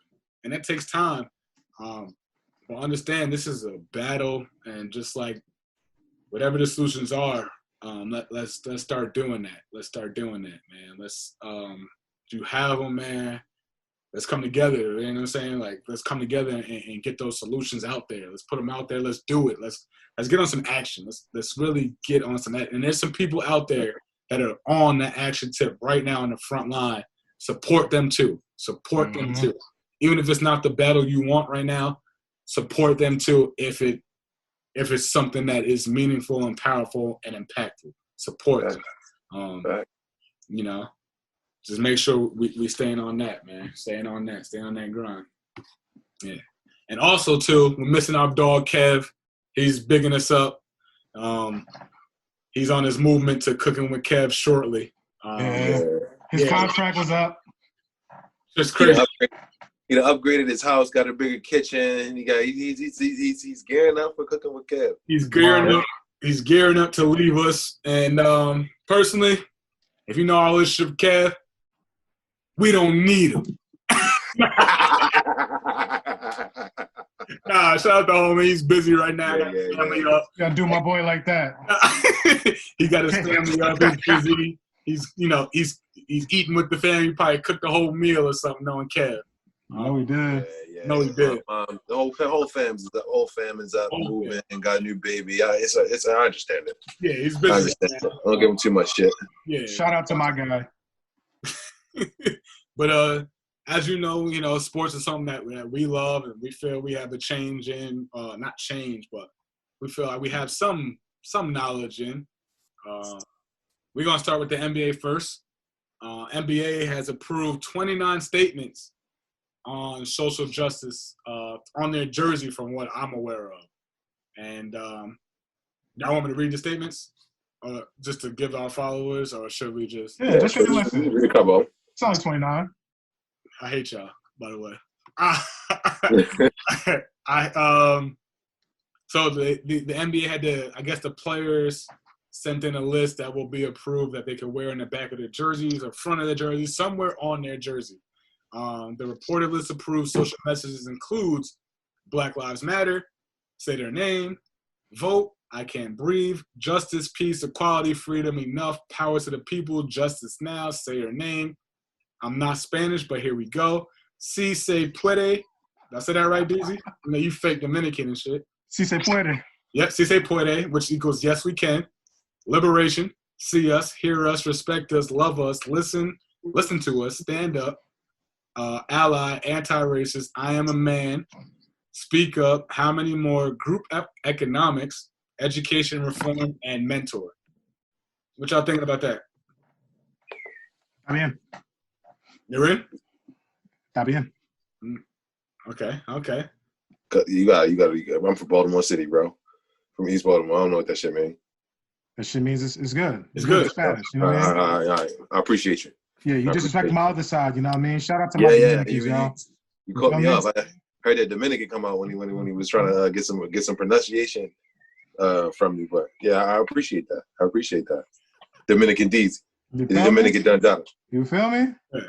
And that takes time. But understand this is a battle, and just like whatever the solutions are, let's start doing that. Let's start doing that, man. Let's you have them, man. Let's come together. You know what I'm saying? Like, let's come together and get those solutions out there. Let's put them out there. Let's do it. Let's get on some action. Let's really get on some action. And there's some people out there that are on the action tip right now in the front line. Support them too. Support them too. Even if it's not the battle you want right now, support them too. If it's something that is meaningful and powerful and impactful, support them. Just make sure we staying on that, man. Staying on that grind. Yeah. And also, too, we're missing our dog, Kev. He's bigging us up. He's on his movement to Cooking with Kev shortly. His contract was up. Just crazy. He upgraded his house, got a bigger kitchen. He's gearing up for Cooking with Kev. He's gearing up. He's gearing up to leave us. And personally, if you know our relationship, Kev, we don't need him. Nah, shout out to homie. He's busy right now. Got his family up. You gotta do my boy like that. He got his family up. He's busy. He's eating with the family. He probably cooked the whole meal or something, knowing Kev. No, he did. No, he did. The whole fam is up, moving, and got a new baby. I understand it. Yeah, he's busy. I understand it. I don't give him too much shit. Yeah. Shout out to my guy. But as you know, sports is something that we love, and we feel we have a change in. Not change, but we feel like we have some knowledge in. We're gonna start with the NBA first. NBA has approved 29 statements on social justice on their jersey, from what I'm aware of. And y'all want me to read the statements, just to give our followers, or should we just? Yeah, just read a couple. It's only 29. I hate y'all, by the way. So the NBA had to, I guess the players sent in a list that will be approved that they can wear in the back of their jerseys or front of their jerseys, somewhere on their jersey. The reported list approved social messages includes Black Lives Matter, say their name, vote, I can't breathe, justice, peace, equality, freedom, enough, power to the people, justice now, say your name. I'm not Spanish, but here we go. Si se puede. Did I say that right, DZ? You fake Dominican and shit. Si se puede. Yep, si se puede, which equals yes, we can. Liberation, see us, hear us, respect us, love us, listen to us, stand up. Ally, anti-racist, I am a man. Speak up, how many more? Group economics, education reform, and mentor. What y'all thinking about that? I'm in. You're in? Está bien. Okay. You got. I'm from Baltimore City, bro. From East Baltimore. I don't know what that shit means. That shit means it's good. It's good. In Spanish. You know what I mean? All right. I appreciate you. Yeah, you disrespect my other side. You know what I mean? Shout out to my Dominicans, y'all. You caught me up. I heard that Dominican come out when he was trying to get some pronunciation from you. But yeah, I appreciate that. Dominican D's. Dominican Dundada. You feel me? Yeah.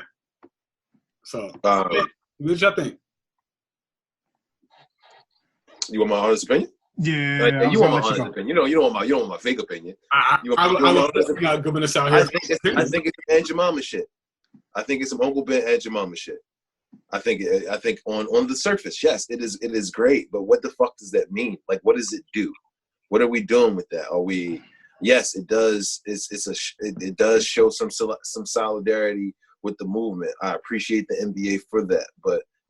So, what did y'all think? You want my honest opinion? Yeah. You want my honest opinion. You don't want my fake opinion. I love giving us out here. I think it's Aunt Jemima shit. I think it's some Uncle Ben Aunt Jemima shit. I think on the surface, yes, it is great, but what the fuck does that mean? Like, what does it do? What are we doing with that? Are we? Yes, it does. It does show some solidarity with the movement. I appreciate the NBA for that,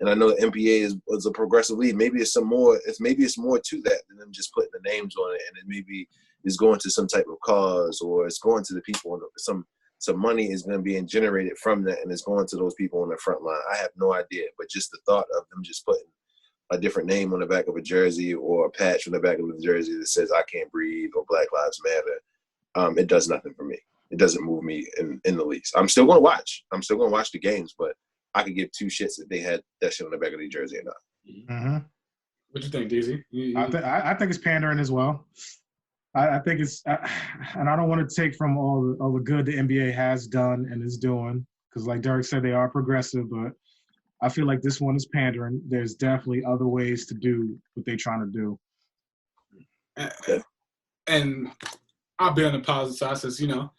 and I know the NBA is a progressive league. Maybe it's more to that than them just putting the names on it, and it maybe is going to some type of cause, or it's going to the people. Some money is going to be generated from that, and it's going to those people on the front line. I have no idea, but just the thought of them just putting a different name on the back of a jersey or a patch on the back of the jersey that says "I can't breathe" or "Black Lives Matter," it does nothing for me. It doesn't move me in the least. I'm still going to watch. I'm still going to watch the games, but I could give two shits if they had that shit on the back of their jersey or not. Mm-hmm. What you think, DZ? I think it's pandering as well. I think it's, and I don't want to take from all the good the NBA has done and is doing, because like Derek said, they are progressive, but I feel like this one is pandering. There's definitely other ways to do what they're trying to do. And I'll be on the positive side, says, damn,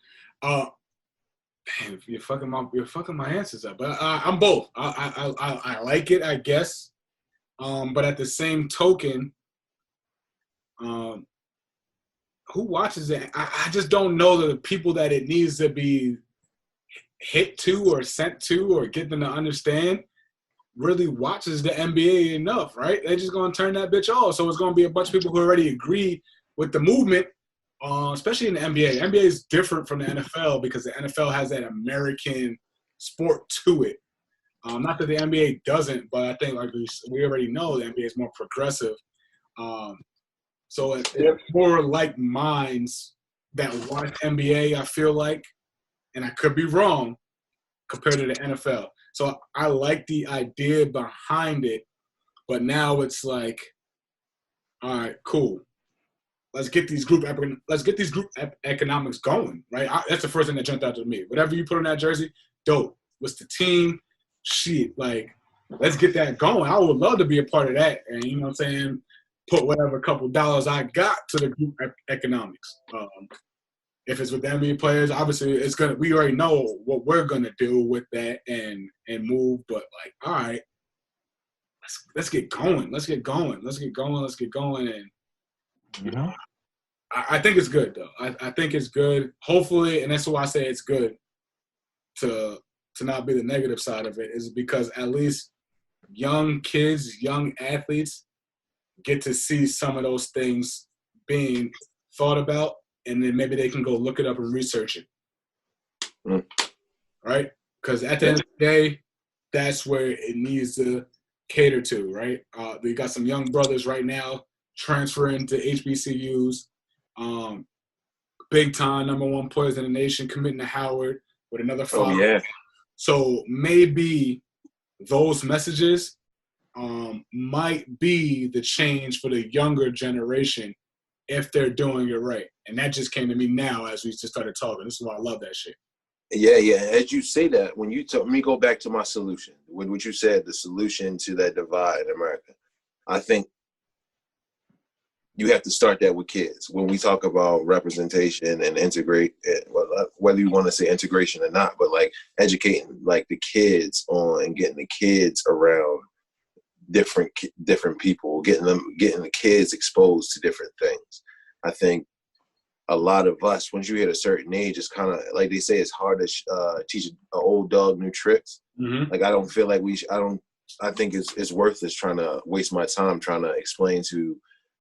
you're fucking my answers up. But I'm both. I like it, I guess. But at the same token, who watches it? I just don't know that the people that it needs to be hit to or sent to or get them to understand really watches the NBA enough, right? They're just going to turn that bitch off. So it's going to be a bunch of people who already agree with the movement, especially in the NBA. The NBA is different from the NFL because the NFL has that American sport to it. Not that the NBA doesn't, but I think like we already know the NBA is more progressive. So it's more like minds that watch NBA, I feel like, and I could be wrong, compared to the NFL. So I like the idea behind it, but now it's like, all right, cool. Let's get these group economics going, right? That's the first thing that jumped out to me. Whatever you put on that jersey, dope. What's the team? Shit, like, let's get that going. I would love to be a part of that, and you know what I'm saying, put whatever couple dollars I got to the group economics. If it's with the NBA players, obviously it's gonna. We already know what we're gonna do with that and move. But like, all right, let's get going. Let's get going. And you know, I think it's good though. I think it's good. Hopefully, and that's why I say it's good to not be the negative side of it, is because at least young kids, young athletes get to see some of those things being thought about, and then maybe they can go look it up and research it. Right? Because at the end of the day, that's where it needs to cater to, right? We got some young brothers right now transferring to HBCUs, big time #1 players in the nation, committing to Howard with another 5. Oh, yeah. So maybe those messages might be the change for the younger generation if they're doing it right. And that just came to me now as we just started talking. This is why I love that shit. Yeah. As you say that, when you let me go back to my solution. With what you said, the solution to that divide in America, I think you have to start that with kids. When we talk about representation and integrate, whether you want to say integration or not, but like educating like the kids on and getting the kids around different people, getting the kids exposed to different things. I think a lot of us, once you hit a certain age, it's kind of like they say, it's hard to teach an old dog new tricks. Mm-hmm. Like I don't feel like I think it's worthless trying to waste my time trying to explain to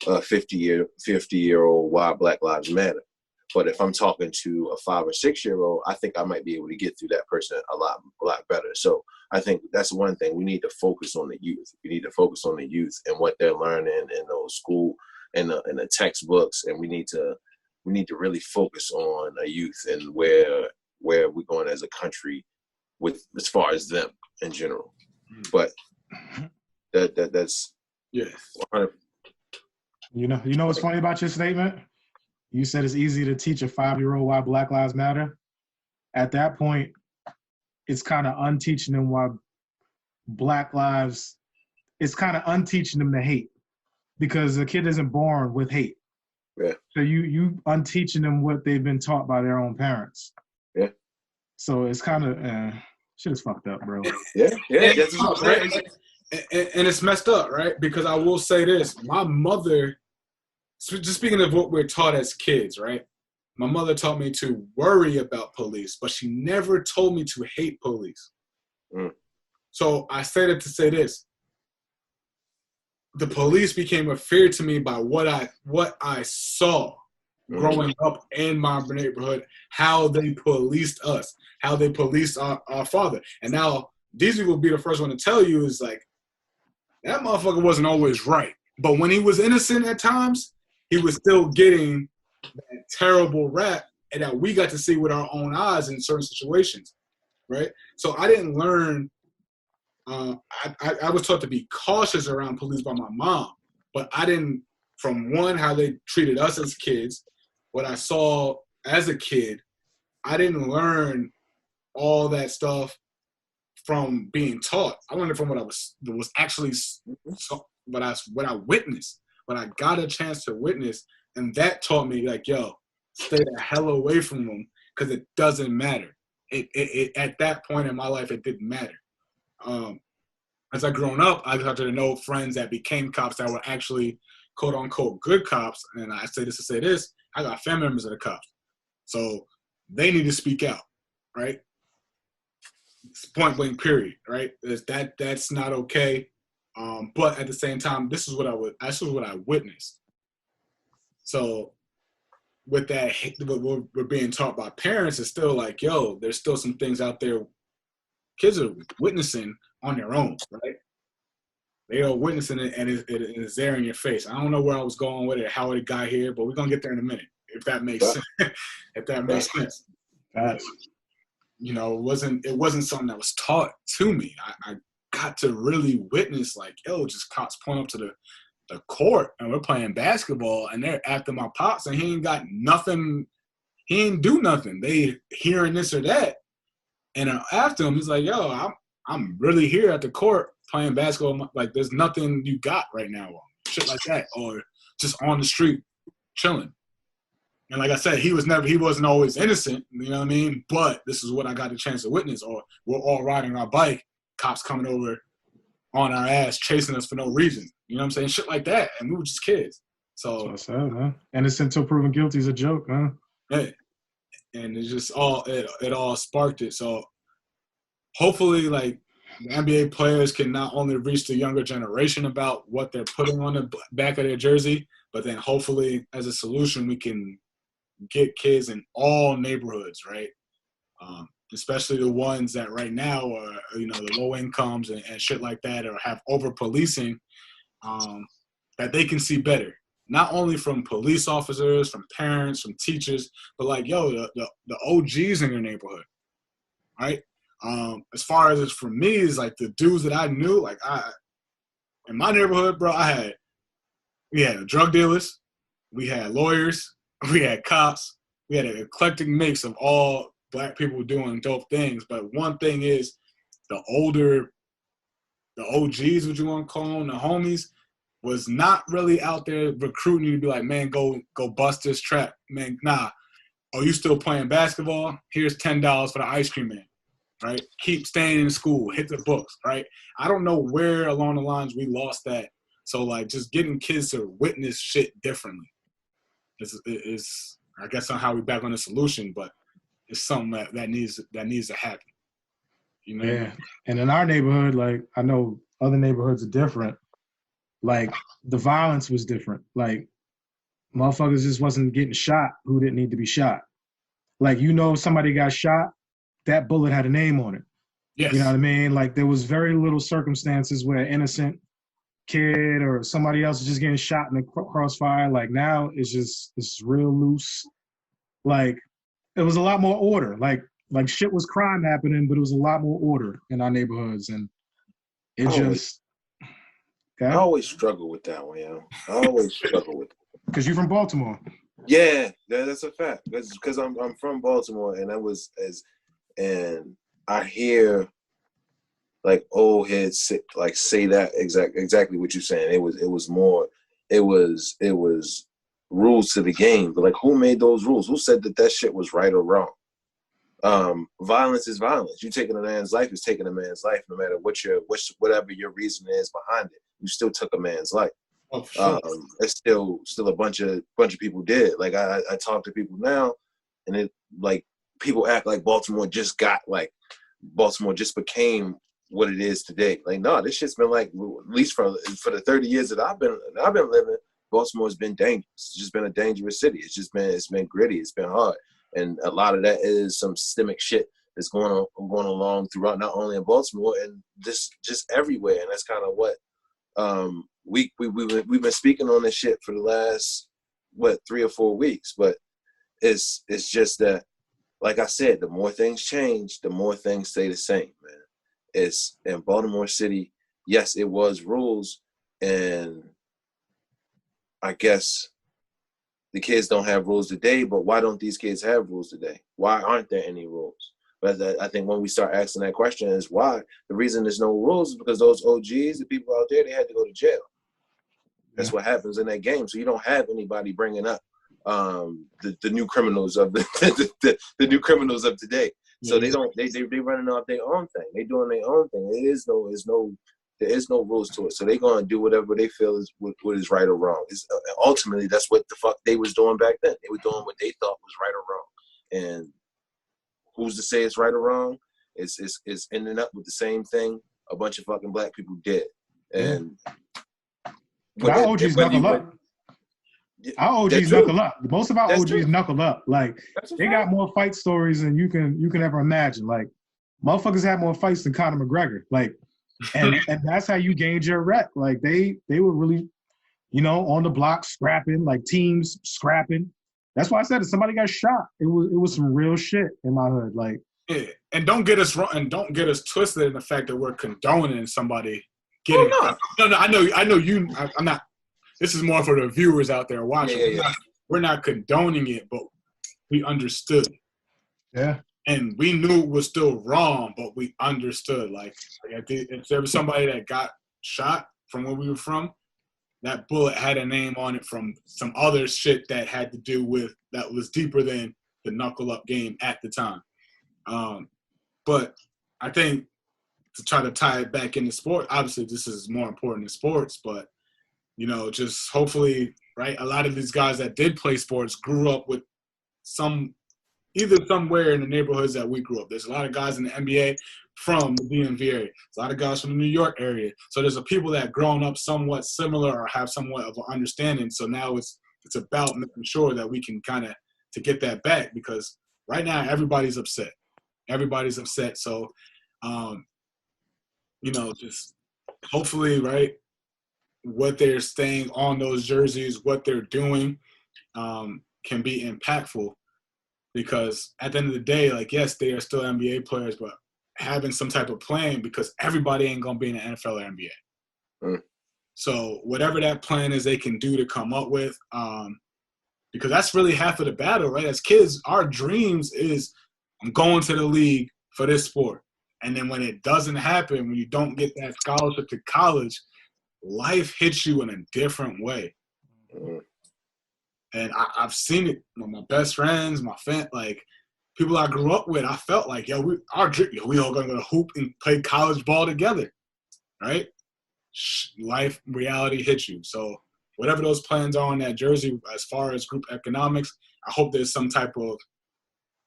a 50-year-old why Black Lives Matter. But if I'm talking to a 5 or 6-year-old, I think I might be able to get through that person a lot better. So I think that's one thing. We need to focus on the youth. We need to focus on the youth and what they're learning in those school and the textbooks. And we need to really focus on the youth and where we're going as a country with as far as them in general. But that's 100%. You know what's funny about your statement? You said it's easy to teach a 5-year-old why Black Lives Matter. At that point, it's kind of unteaching them why Black lives. It's kind of unteaching them to hate, because the kid isn't born with hate. Yeah. So you unteaching them what they've been taught by their own parents. Yeah. So it's kind of shit is fucked up, bro. Yeah. That's what I'm saying. And it's messed up, right? Because I will say this: my mother, just speaking of what we're taught as kids, right? My mother taught me to worry about police, but she never told me to hate police. So I say that to say this: the police became a fear to me by what I saw growing up in my neighborhood, how they policed us, how they policed our father. And now these people will be the first one to tell you is like, that motherfucker wasn't always right. But when he was innocent at times, he was still getting that terrible rap and that we got to see with our own eyes in certain situations, right? So I didn't learn I was taught to be cautious around police by my mom, but I didn't, from one, how they treated us as kids, what I saw as a kid, I didn't learn all that stuff from being taught. I learned it from what was actually what I witnessed, what I got a chance to witness, and that taught me like, yo, stay the hell away from them because it doesn't matter. It at that point in my life, it didn't matter. As I grown up, I got to know friends that became cops that were actually quote unquote good cops, and I say this to say this: I got family members that are cops, so they need to speak out, right? Point blank, period, right? That's not okay. But at the same time, this is what I witnessed. So with that, what we're being taught by parents is still like, yo, there's still some things out there kids are witnessing on their own, right? They are witnessing it, and it is there in your face. I don't know where I was going with it, how it got here, but we're gonna get there in a minute, if that makes sense. If that makes sense. You know, it wasn't something that was taught to me. I got to really witness, like, yo, just cops pulling up to the court, and we're playing basketball, and they're after my pops, and he ain't got nothing. He ain't do nothing. They hearing this or that, and after him, he's like, yo, I'm really here at the court playing basketball. Like, there's nothing you got right now, shit like that, or just on the street chilling. And like I said, he wasn't always innocent, you know what I mean? But this is what I got the chance to witness. Or we're all riding our bike, cops coming over on our ass, chasing us for no reason. You know what I'm saying? Shit like that. And we were just kids. So that's what I said, man. Innocent until proven guilty is a joke, man. Yeah. And it's just it all sparked it. So hopefully, like, the NBA players can not only reach the younger generation about what they're putting on the back of their jersey, but then hopefully as a solution we can get kids in all neighborhoods, right? Especially the ones that right now are, you know, the low incomes and shit like that, or have over policing, that they can see better. Not only from police officers, from parents, from teachers, but like, yo, the OGs in your neighborhood, right? As far as for me, is like the dudes that I knew, like in my neighborhood, bro, we had drug dealers, we had lawyers, we had cops, we had an eclectic mix of all black people doing dope things. But one thing is, the OGs, what you want to call them, the homies, was not really out there recruiting you to be like, man, go bust this trap. Man, nah. Oh, you still playing basketball? Here's $10 for the ice cream man, right? Keep staying in school, hit the books, right? I don't know where along the lines we lost that. So, like, just getting kids to witness shit differently is I guess somehow we back on the solution, but it's something that needs to happen. You know? Yeah. And in our neighborhood, like, I know other neighborhoods are different. Like, the violence was different. Like, motherfuckers just wasn't getting shot who didn't need to be shot. Like, you know, if somebody got shot, that bullet had a name on it. Yes. You know what I mean? Like, there was very little circumstances where an innocent kid or somebody else is just getting shot in the crossfire. Like, now it's real loose. Like, it was a lot more order. Like shit was crime happening, but it was a lot more order in our neighborhoods. And it just... I always struggle with that one, yo. I always struggle with it. Because you're from Baltimore. Yeah, that's a fact. That's because I'm from Baltimore, and and I hear like old heads say that exactly what you're saying. It was rules to the game, but like, who made those rules? Who said that shit was right or wrong? Violence is violence. You taking a man's life is taking a man's life, no matter whatever your reason is behind it. You still took a man's life. Oh, for sure. It's still a bunch of people did. Like, I talk to people now, and it, like, people act like Baltimore just became what it is today. Like, no, this shit's been like, at least for the 30 years that I've been living, Baltimore's been dangerous. It's just been a dangerous city. It's been gritty. It's been hard, and a lot of that is some systemic shit that's going along throughout, not only in Baltimore and just everywhere. And that's kind of what we've been speaking on this shit for the last 3 or 4 weeks. But it's just that, like I said, the more things change, the more things stay the same, man. It's in Baltimore City. Yes, it was rules, and I guess the kids don't have rules today. But why don't these kids have rules today? Why aren't there any rules? But I think when we start asking that question is why. The reason there's no rules is because those OGs, the people out there, they had to go to jail. That's what happens in that game. So you don't have anybody bringing up the new criminals of the new criminals of today. So they running off their own thing. They doing their own thing. There is no rules to it. So they gonna do whatever they feel is what is right or wrong. Ultimately, that's what the fuck they was doing back then. They were doing what they thought was right or wrong. And who's to say it's right or wrong? It's ending up with the same thing a bunch of fucking black people did. And our OGs knuckle up. Our OGs knuckle up. Most of our OGs knuckle up. Like, they got more fight stories than you can ever imagine. Like, motherfuckers had more fights than Conor McGregor. Like, and that's how you gained your rep. Like they were really, on the block scrapping, like teams scrapping. That's why I said if somebody got shot, it was some real shit in my hood. Like, yeah. And don't get us wrong, and don't get us twisted in the fact that we're condoning somebody getting. Oh, no. No, I know you. I'm not. This is more for the viewers out there watching. Yeah. We're not condoning it, but we understood. yeah, And we knew it was still wrong, but we understood. Like if there was somebody that got shot from where we were from, that bullet had a name on it from some other shit that had to do with that was deeper than the knuckle up game at the time. But I think to try to tie it back into sport, obviously this is more important than sports, but just hopefully, right? A lot of these guys that did play sports grew up with either somewhere in the neighborhoods that we grew up. There's a lot of guys in the NBA from the DMV area. There's a lot of guys from the New York area. So there's a people that grown up somewhat similar or have somewhat of an understanding. So now it's about making sure that we can kind of to get that back, because right now everybody's upset. Everybody's upset. So, just hopefully, right, what they're staying on those jerseys, what they're doing can be impactful. Because at the end of the day, like, yes, they are still NBA players, but having some type of plan, because everybody ain't going to be in the NFL or NBA. Mm. So whatever that plan is they can do to come up with, because that's really half of the battle, right? As kids, our dreams is I'm going to the league for this sport. And then when it doesn't happen, when you don't get that scholarship to college, life hits you in a different way. Mm. And I've seen it with my best friends, like people I grew up with. I felt like, we all going to hoop and play college ball together, right? Life, reality hits you. So whatever those plans are on that jersey, as far as group economics, I hope there's some type of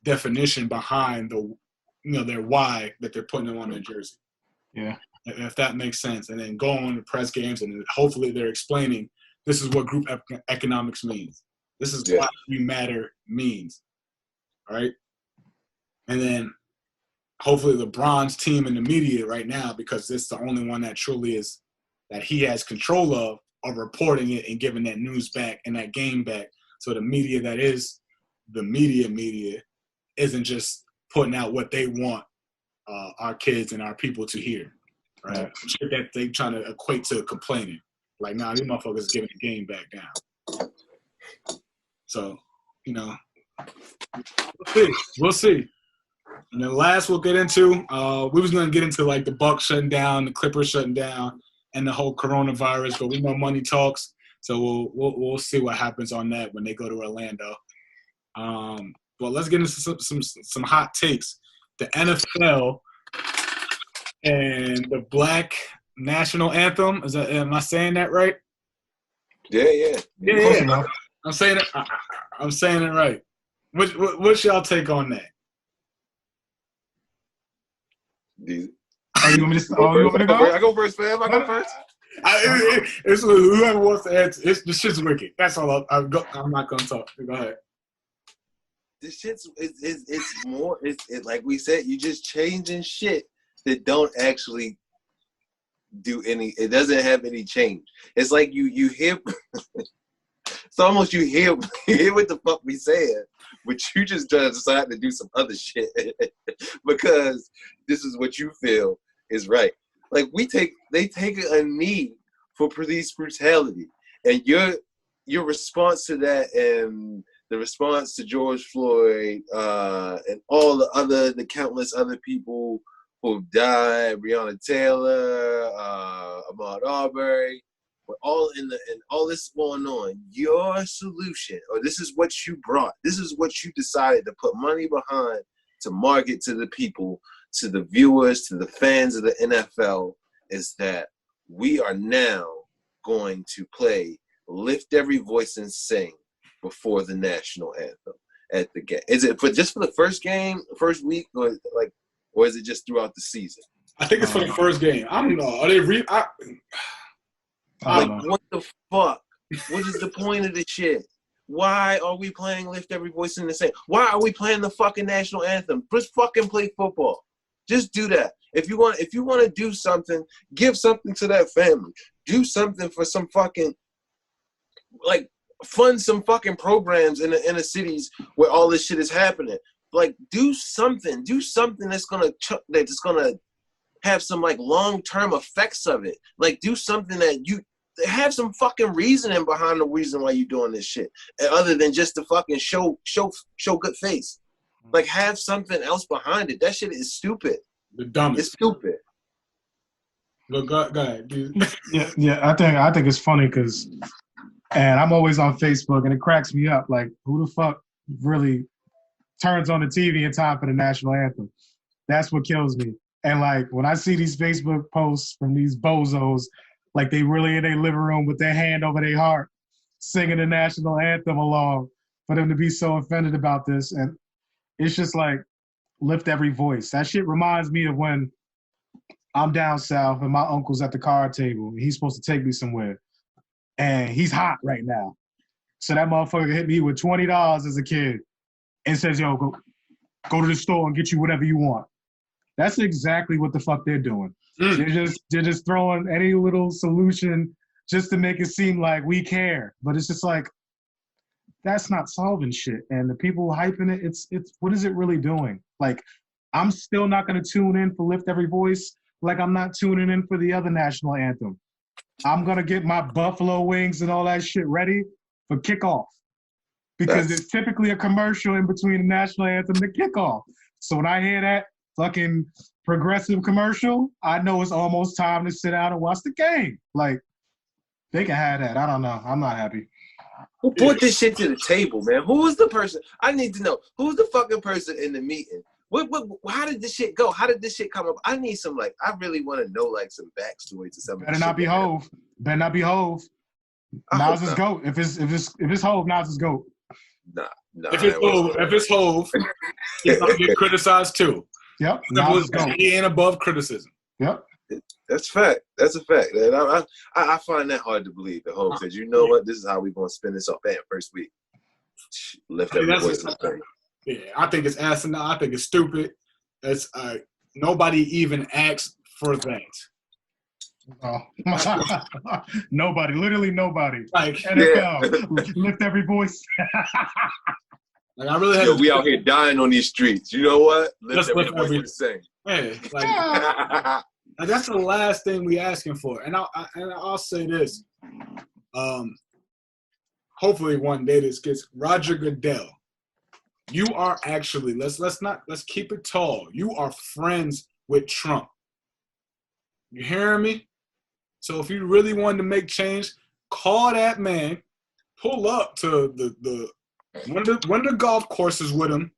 definition behind their why that they're putting them on their jersey. yeah, If that makes sense. And then go on to press games, and hopefully they're explaining this is what group economics means. This is what we matter means, right? And then hopefully LeBron's team in the media right now, because it's the only one that truly is that he has control of reporting it and giving that news back and that game back. So the media that is the media isn't just putting out what they want our kids and our people to hear, right? Shit that they trying to equate to complaining. Like, nah, these motherfuckers giving the game back down. So, we'll see. And then last we'll get into, we was going to get into like the Bucks shutting down, the Clippers shutting down, and the whole coronavirus, but we know money talks. So we'll see what happens on that when they go to Orlando. But let's get into some hot takes. The NFL and the Black National Anthem. Am I saying that right? Yeah. Yeah. I'm saying it right. What's y'all take on that? You want me to go? I go first, fam. I go first. It's whoever wants to answer. This shit's wicked. That's all. I'm not gonna talk. Go ahead. This shit's it's more. It's like we said. You just changing shit that don't actually do any. It doesn't have any change. It's like you hear. It's almost you hear what the fuck we said, but you just decide to do some other shit because this is what you feel is right. Like they take a knee for police brutality, and your response to that, and the response to George Floyd, and all the countless other people who've died, Breonna Taylor, Ahmaud Arbery. We're all and all this going on. Your solution, or this is what you brought. This is what you decided to put money behind to market to the people, to the viewers, to the fans of the NFL, is that we are now going to play "Lift Every Voice and Sing" before the national anthem at the game. Is it just for the first game, first week, or is it just throughout the season? I think it's for the first game. I don't know. Are they what the fuck? What is the point of this shit? Why are we playing "Lift Every Voice in the Sing"? Why are we playing the fucking national anthem? Just fucking play football. Just do that. If you want to do something, give something to that family. Do something for some fucking, like, fund some fucking programs in the inner cities where all this shit is happening. Like, do something that's gonna have some like long-term effects of it. Like, do something that you have some fucking reasoning behind the reason why you're doing this shit, other than just to fucking show good face. Like, have something else behind it. That shit is stupid. The dumbest. It's stupid. Go ahead, dude. Yeah. I think it's funny because, and I'm always on Facebook, and it cracks me up. Like, who the fuck really turns on the TV in time for the national anthem? That's what kills me. And like, when I see these Facebook posts from these bozos, like they really in their living room with their hand over their heart, singing the national anthem along, for them to be so offended about this. And it's just like, lift every voice. That shit reminds me of when I'm down south and my uncle's at the card table. He's supposed to take me somewhere. And he's hot right now. So that motherfucker hit me with $20 as a kid and says, yo, go to the store and get you whatever you want. That's exactly what the fuck they're doing. They're just throwing any little solution just to make it seem like we care. But it's just like, that's not solving shit. And the people hyping it, it's what is it really doing? Like, I'm still not going to tune in for Lift Every Voice like I'm not tuning in for the other national anthem. I'm going to get my buffalo wings and all that shit ready for kickoff. Because there's typically a commercial in between the national anthem and the kickoff. So when I hear that fucking progressive commercial, I know it's almost time to sit down and watch the game. Like, they can have that. I don't know. I'm not happy. Who brought this shit to the table, man? Who was the person? I need to know. Who's the fucking person in the meeting? How did this shit go? How did this shit come up? I need some, like, I really want to know, like, some backstory to some. Better not be Hove. Better not be Hove. Nas is GOAT. If it's Hove, Nas is GOAT. Nah. If it's Hove, he's gonna get criticized too. Yep. Nas is GOAT. He ain't above criticism. Yep. That's fact. That's a fact. And I find that hard to believe. The Hove says, you know what? This is how we're gonna spin this up at first week. Lift every voice. Yeah, I think it's asinine. I think it's stupid. It's nobody even asked for that. Oh. Nobody, literally nobody. Like NFL, lift every voice. Like, I really had we out here dying on these streets. You know what? Lift every voice. Hey, like, that's the last thing we asking for. And I'll say this. Hopefully one day this gets Roger Goodell. You are actually, let's keep it tall. You are friends with Trump. You hearing me? So if you really wanted to make change, call that man, pull up to one of the golf courses with him,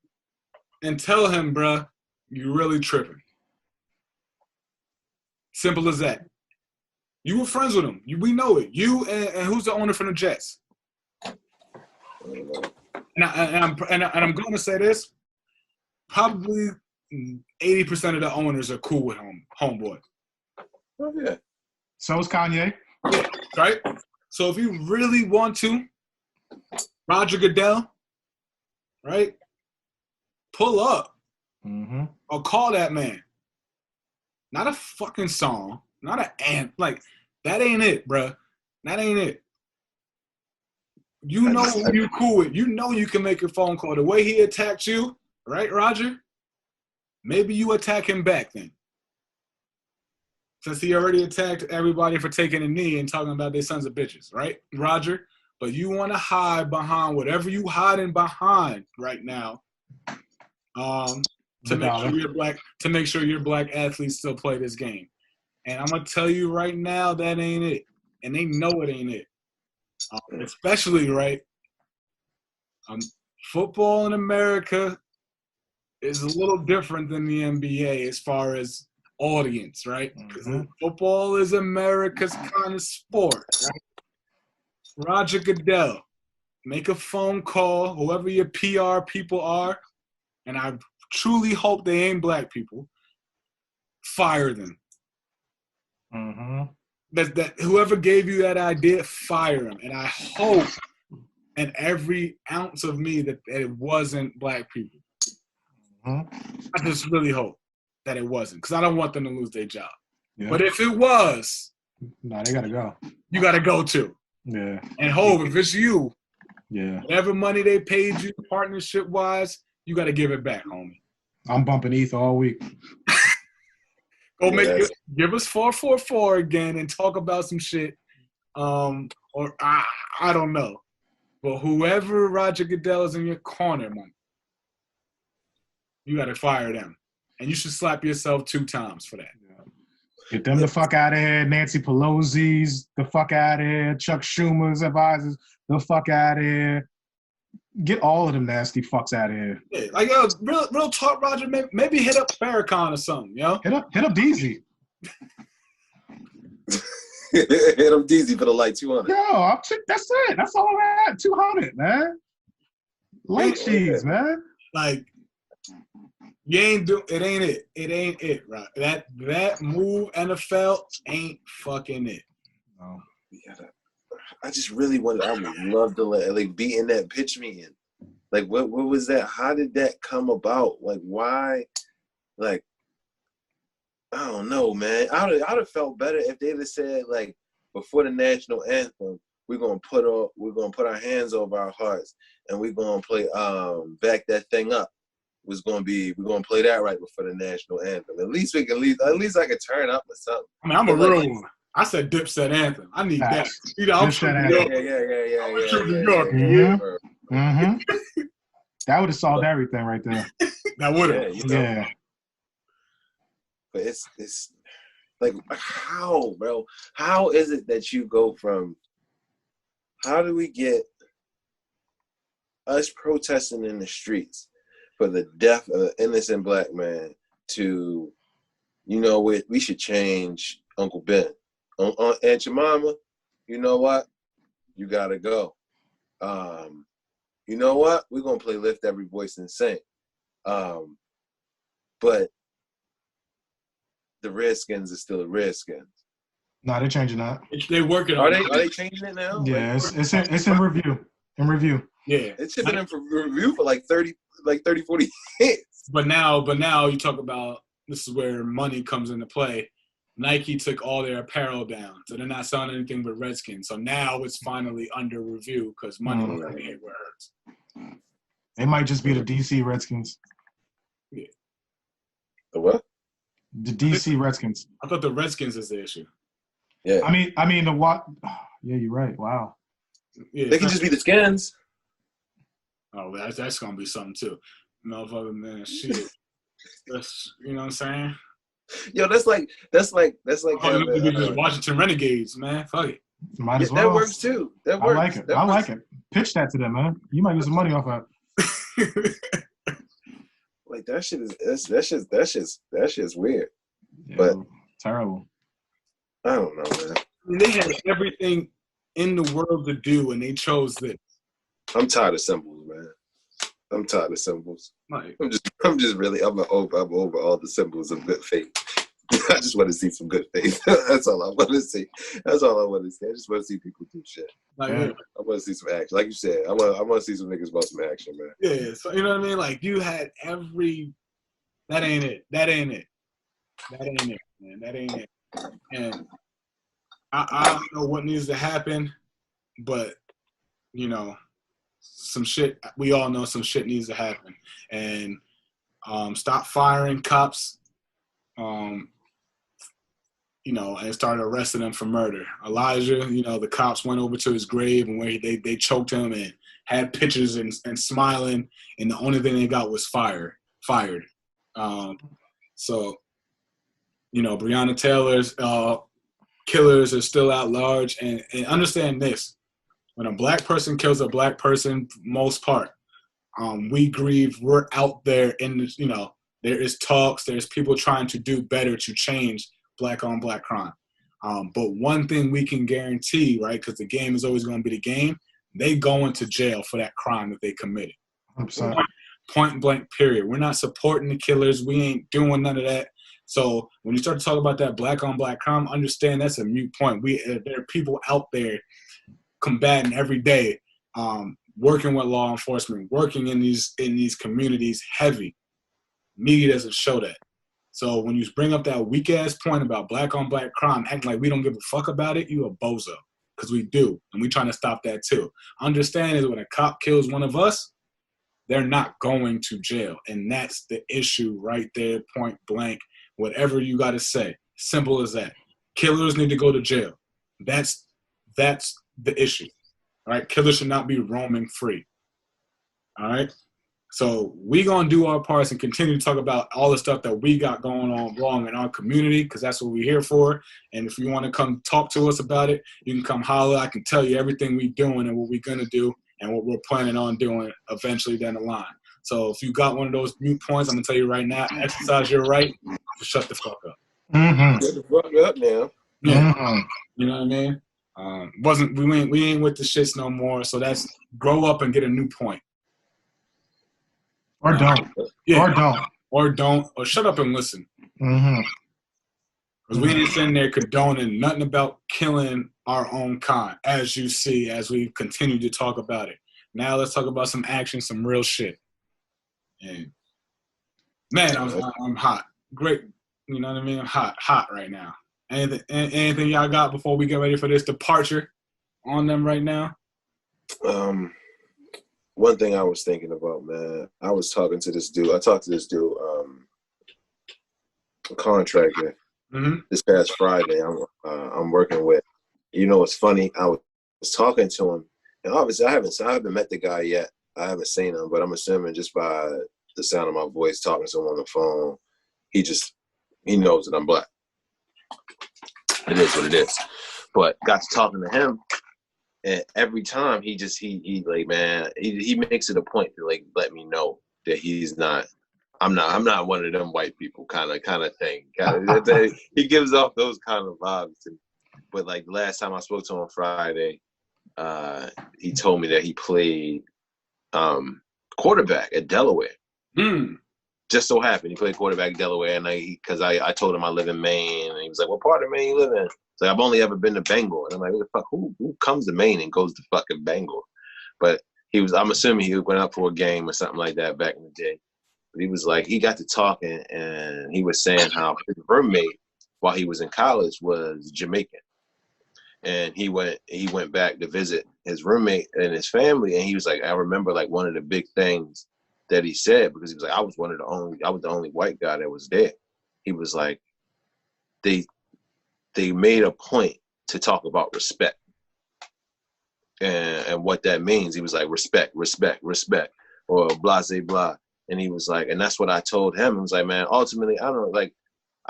and tell him, bruh, you really tripping. Simple as that. You were friends with him. We know it. You and who's the owner for the Jets? And I'm going to say this. Probably 80% of the owners are cool with homeboy. Oh yeah. So is Kanye. Yeah, right? So if you really want to, Roger Goodell, right? Pull up. Mm-hmm. Or call that man. Not a fucking song. Not an ant. Like, that ain't it, bruh. That ain't it. You know who you cool with. You know you can make a phone call. The way he attacked you, right, Roger? Maybe you attack him back then. Since he already attacked everybody for taking a knee and talking about their sons of bitches, right, Roger? But you want to hide behind whatever you hiding behind right now, to make sure your black athletes still play this game. And I'm gonna tell you right now, that ain't it, and they know it ain't it. Especially right, football in America is a little different than the NBA as far as audience, right? Because football is America's kind of sport, right? Roger Goodell, make a phone call, whoever your PR people are, and I truly hope they ain't black people, fire them. Mm-hmm. That whoever gave you that idea, fire him. And I hope, and every ounce of me, that it wasn't black people. Mm-hmm. I just really hope. that it wasn't, because I don't want them to lose their job. Yeah. But if it was, Nah, they gotta go. you got to go too. Yeah. And Hov, if it's you, Yeah. whatever money they paid you partnership wise, you got to give it back, homie. I'm bumping Ether all week. Go give us 444 again and talk about some shit. Or I don't know. But whoever Roger Goodell is in your corner, man, you got to fire them. And you should slap yourself 2 times for that. Get them the fuck out of here. Nancy Pelosi's the fuck out of here. Chuck Schumer's advisors the fuck out of here. Get all of them nasty fucks out of here. Yeah, like, yo, real talk, Roger. Maybe hit up Farrakhan or something, yo. Hit up DZ. Hit him DZ for the like 200. Yo, that's it. That's all I had. 200, man. Light cheese, man. Like, you ain't do it. Ain't it? It ain't it, right? That move NFL ain't fucking it. No. I just really wanted. I would love to like be in that pitch meeting. Like, what was that? How did that come about? Like, why? Like, I don't know, man. I'd have felt better if they'd have said, like, before the national anthem, we're gonna put our hands over our hearts and we're gonna play Back That Thing Up. We're gonna play that right before the national anthem. At least I could turn up or something. I mean, I'm a real one. I said Dipset anthem. I need that. You know, I'm from New York. Yeah. Mm-hmm. That would have solved everything right there. That would have. Yeah. But it's like, how, bro? How is it that you go from? How do we get us protesting in the streets for the death of an innocent black man to, you know what, we should change Uncle Ben. Aunt Jemima, you know what? You gotta go. You know what? We're gonna play Lift Every Voice and Sing. But the Redskins are still the Redskins. No, they're changing that. They're working on it. Are they changing it now? Yeah, it's in review. In review. Yeah. It's been in for review for like 30, 40 hits. But now you talk about, this is where money comes into play. Nike took all their apparel down, so they're not selling anything but Redskins. So now it's finally under review because money is going to hit where it hurts. It might just be the DC Redskins. Yeah. The what? The DC Redskins. I thought the Redskins is the issue. Yeah. I mean the what? Yeah, you're right. Wow. Yeah, they can just be the Skins. Oh, that's going to be something too. Motherfucker, man, shit. That's, you know what I'm saying? Yo, that's like just Washington Renegades, man. Fuck it. Might as well. That works too. That works. I like it. Pitch that to them, man. You might get some money off of it. Like that shit is that's just weird. Yeah, but terrible. I don't know, man. I mean, they had everything in the world to do, and they chose this. I'm tired of symbols, man. I'm tired of symbols. Like, I'm over all the symbols of good faith. I just want to see some good faith. That's all I want to see. That's all I want to see. I just want to see people do shit. like I want to see some action. Like you said, I want to see some niggas about some action, man. yeah, so you know what I mean? Like, you had that ain't it, man. That ain't it. And I don't know what needs to happen, but, you know, we all know some shit needs to happen. And stop firing cops, you know, and started arresting them for murder. Elijah, you know, the cops went over to his grave and where they choked him and had pictures and smiling, and the only thing they got was fired. So, you know, Breonna Taylor's killers are still at large, and understand this. When a black person kills a black person, most part, we grieve. We're out there in this, you know, there is talks, there's people trying to do better to change black on black crime. But one thing we can guarantee, right, because the game is always going to be the game, they go into jail for that crime that they committed. 100%. Point blank, period. We're not supporting the killers. We ain't doing none of that. So when you start to talk about that black on black crime, understand that's a moot point. There are people out there combating every day, working with law enforcement, working in these communities heavy. Media doesn't show that. So when you bring up that weak ass point about black on black crime, acting like we don't give a fuck about it, you a bozo. Because we do, and we trying to stop that too. Understand is when a cop kills one of us, they're not going to jail, and that's the issue right there, point blank. Whatever you got to say, simple as that. Killers need to go to jail. That's the issue, right? Killers should not be roaming free. All right. So we gonna do our parts and continue to talk about all the stuff that we got going on wrong in our community, because that's what we're here for. And if you want to come talk to us about it, you can come holler. I can tell you everything we're doing and what we're gonna do and what we're planning on doing eventually down the line. So if you got one of those mute points, I'm gonna tell you right now, exercise your right to shut the fuck up. Mm-hmm. Shut the fuck up now. Yeah, Mm-hmm. you know what I mean. We ain't with the shits no more. So that's grow up and get a new point. Or don't. Yeah. Or don't. Or shut up and listen. Mm-hmm. Because we ain't sitting there condoning nothing about killing our own kind, as you see, as we continue to talk about it. Now let's talk about some action, some real shit. And man, I'm hot. Great, you know what I mean? I'm hot right now. Anything y'all got before we get ready for this departure on them right now? One thing I was thinking about, man, I was talking to this dude. I talked to this dude, a contractor, this past Friday. I'm working with. You know, it's funny. I was talking to him, and obviously I haven't met the guy yet. I haven't seen him, but I'm assuming just by the sound of my voice talking to him on the phone, he knows that I'm black. It is what it is. But got to talking to him. And every time he like, man, he makes it a point to like let me know that I'm not one of them white people kind of thing. He gives off those kind of vibes. But like the last time I spoke to him on Friday, he told me that he played quarterback at Delaware. Just so happened he played quarterback at Delaware, and because I told him I live in Maine, and he was like, "What part of Maine you live in?" So I've only ever been to Bangor, and I'm like, "What the fuck? Who comes to Maine and goes to fucking Bangor?" But I'm assuming he went up for a game or something like that back in the day. But he was like, he got to talking, and he was saying how his roommate while he was in college was Jamaican, and he went back to visit his roommate and his family, and he was like, I remember like one of the big things that he said, because he was like, I was the only white guy that was there. He was like, they made a point to talk about respect and what that means. He was like, respect, or blah, blah, blah. And he was like, and that's what I told him. I was like, man, ultimately, I don't want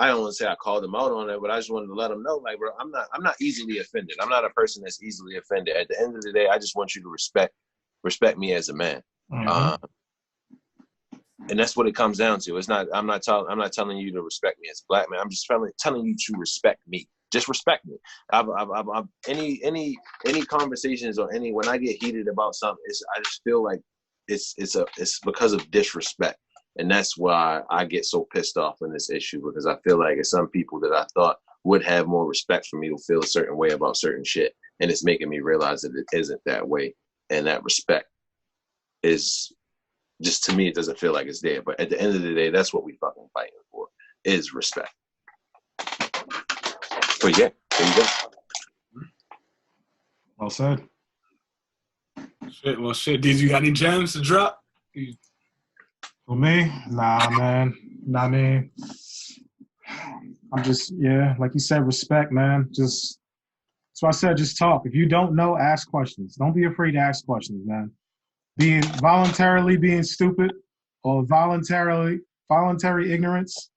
to say I called him out on it, but I just wanted to let him know, like, bro, I'm not easily offended. I'm not a person that's easily offended. At the end of the day, I just want you to respect me as a man. Mm-hmm. And that's what it comes down to. It's not. I'm not telling you to respect me as a black man. I'm just telling you to respect me. Just respect me. I've any conversations or when I get heated about something, I just feel like it's because of disrespect, and that's why I get so pissed off in this issue, because I feel like it's some people that I thought would have more respect for me to feel a certain way about certain shit, and it's making me realize that it isn't that way, and that respect is. Just to me, it doesn't feel like it's there. But at the end of the day, that's what we fucking fighting for, is respect. But yeah, there you go. Well said. Shit. Did you got any gems to drop? For me? Nah, man. Nah, man. I'm just, like you said, respect, man. That's why I said just talk. If you don't know, ask questions. Don't be afraid to ask questions, man. Voluntarily being stupid or voluntary ignorance,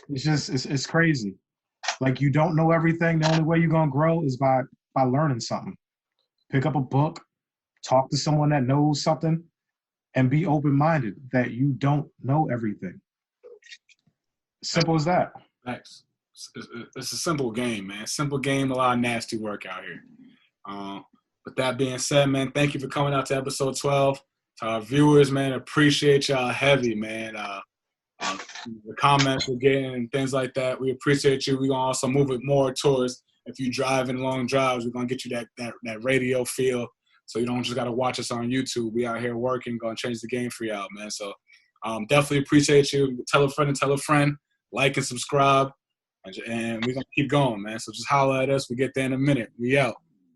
it's crazy. Like, you don't know everything. The only way you're gonna grow is by learning something. Pick up a book, talk to someone that knows something, and be open-minded that you don't know everything. Simple as that. Thanks. It's a simple game, man. Simple game, a lot of nasty work out here. With that being said, man, thank you for coming out to episode 12. To our viewers, man, appreciate y'all heavy, man. The comments we're getting and things like that, we appreciate you. We're going to also move it more towards, if you driving long drives, we're going to get you that radio feel, so you don't just got to watch us on YouTube. We out here working, going to change the game for y'all, man. So definitely appreciate you. Tell a friend and tell a friend. like and subscribe, and we're gonna keep going, man. So just holler at us. We get there in a minute. We out.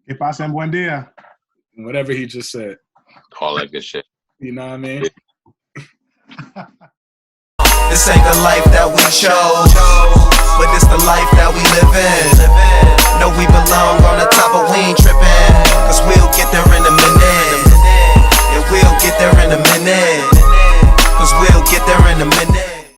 Que pasen buen día. Whatever he just said. All that good shit. You know what I mean? This ain't the life that we chose, but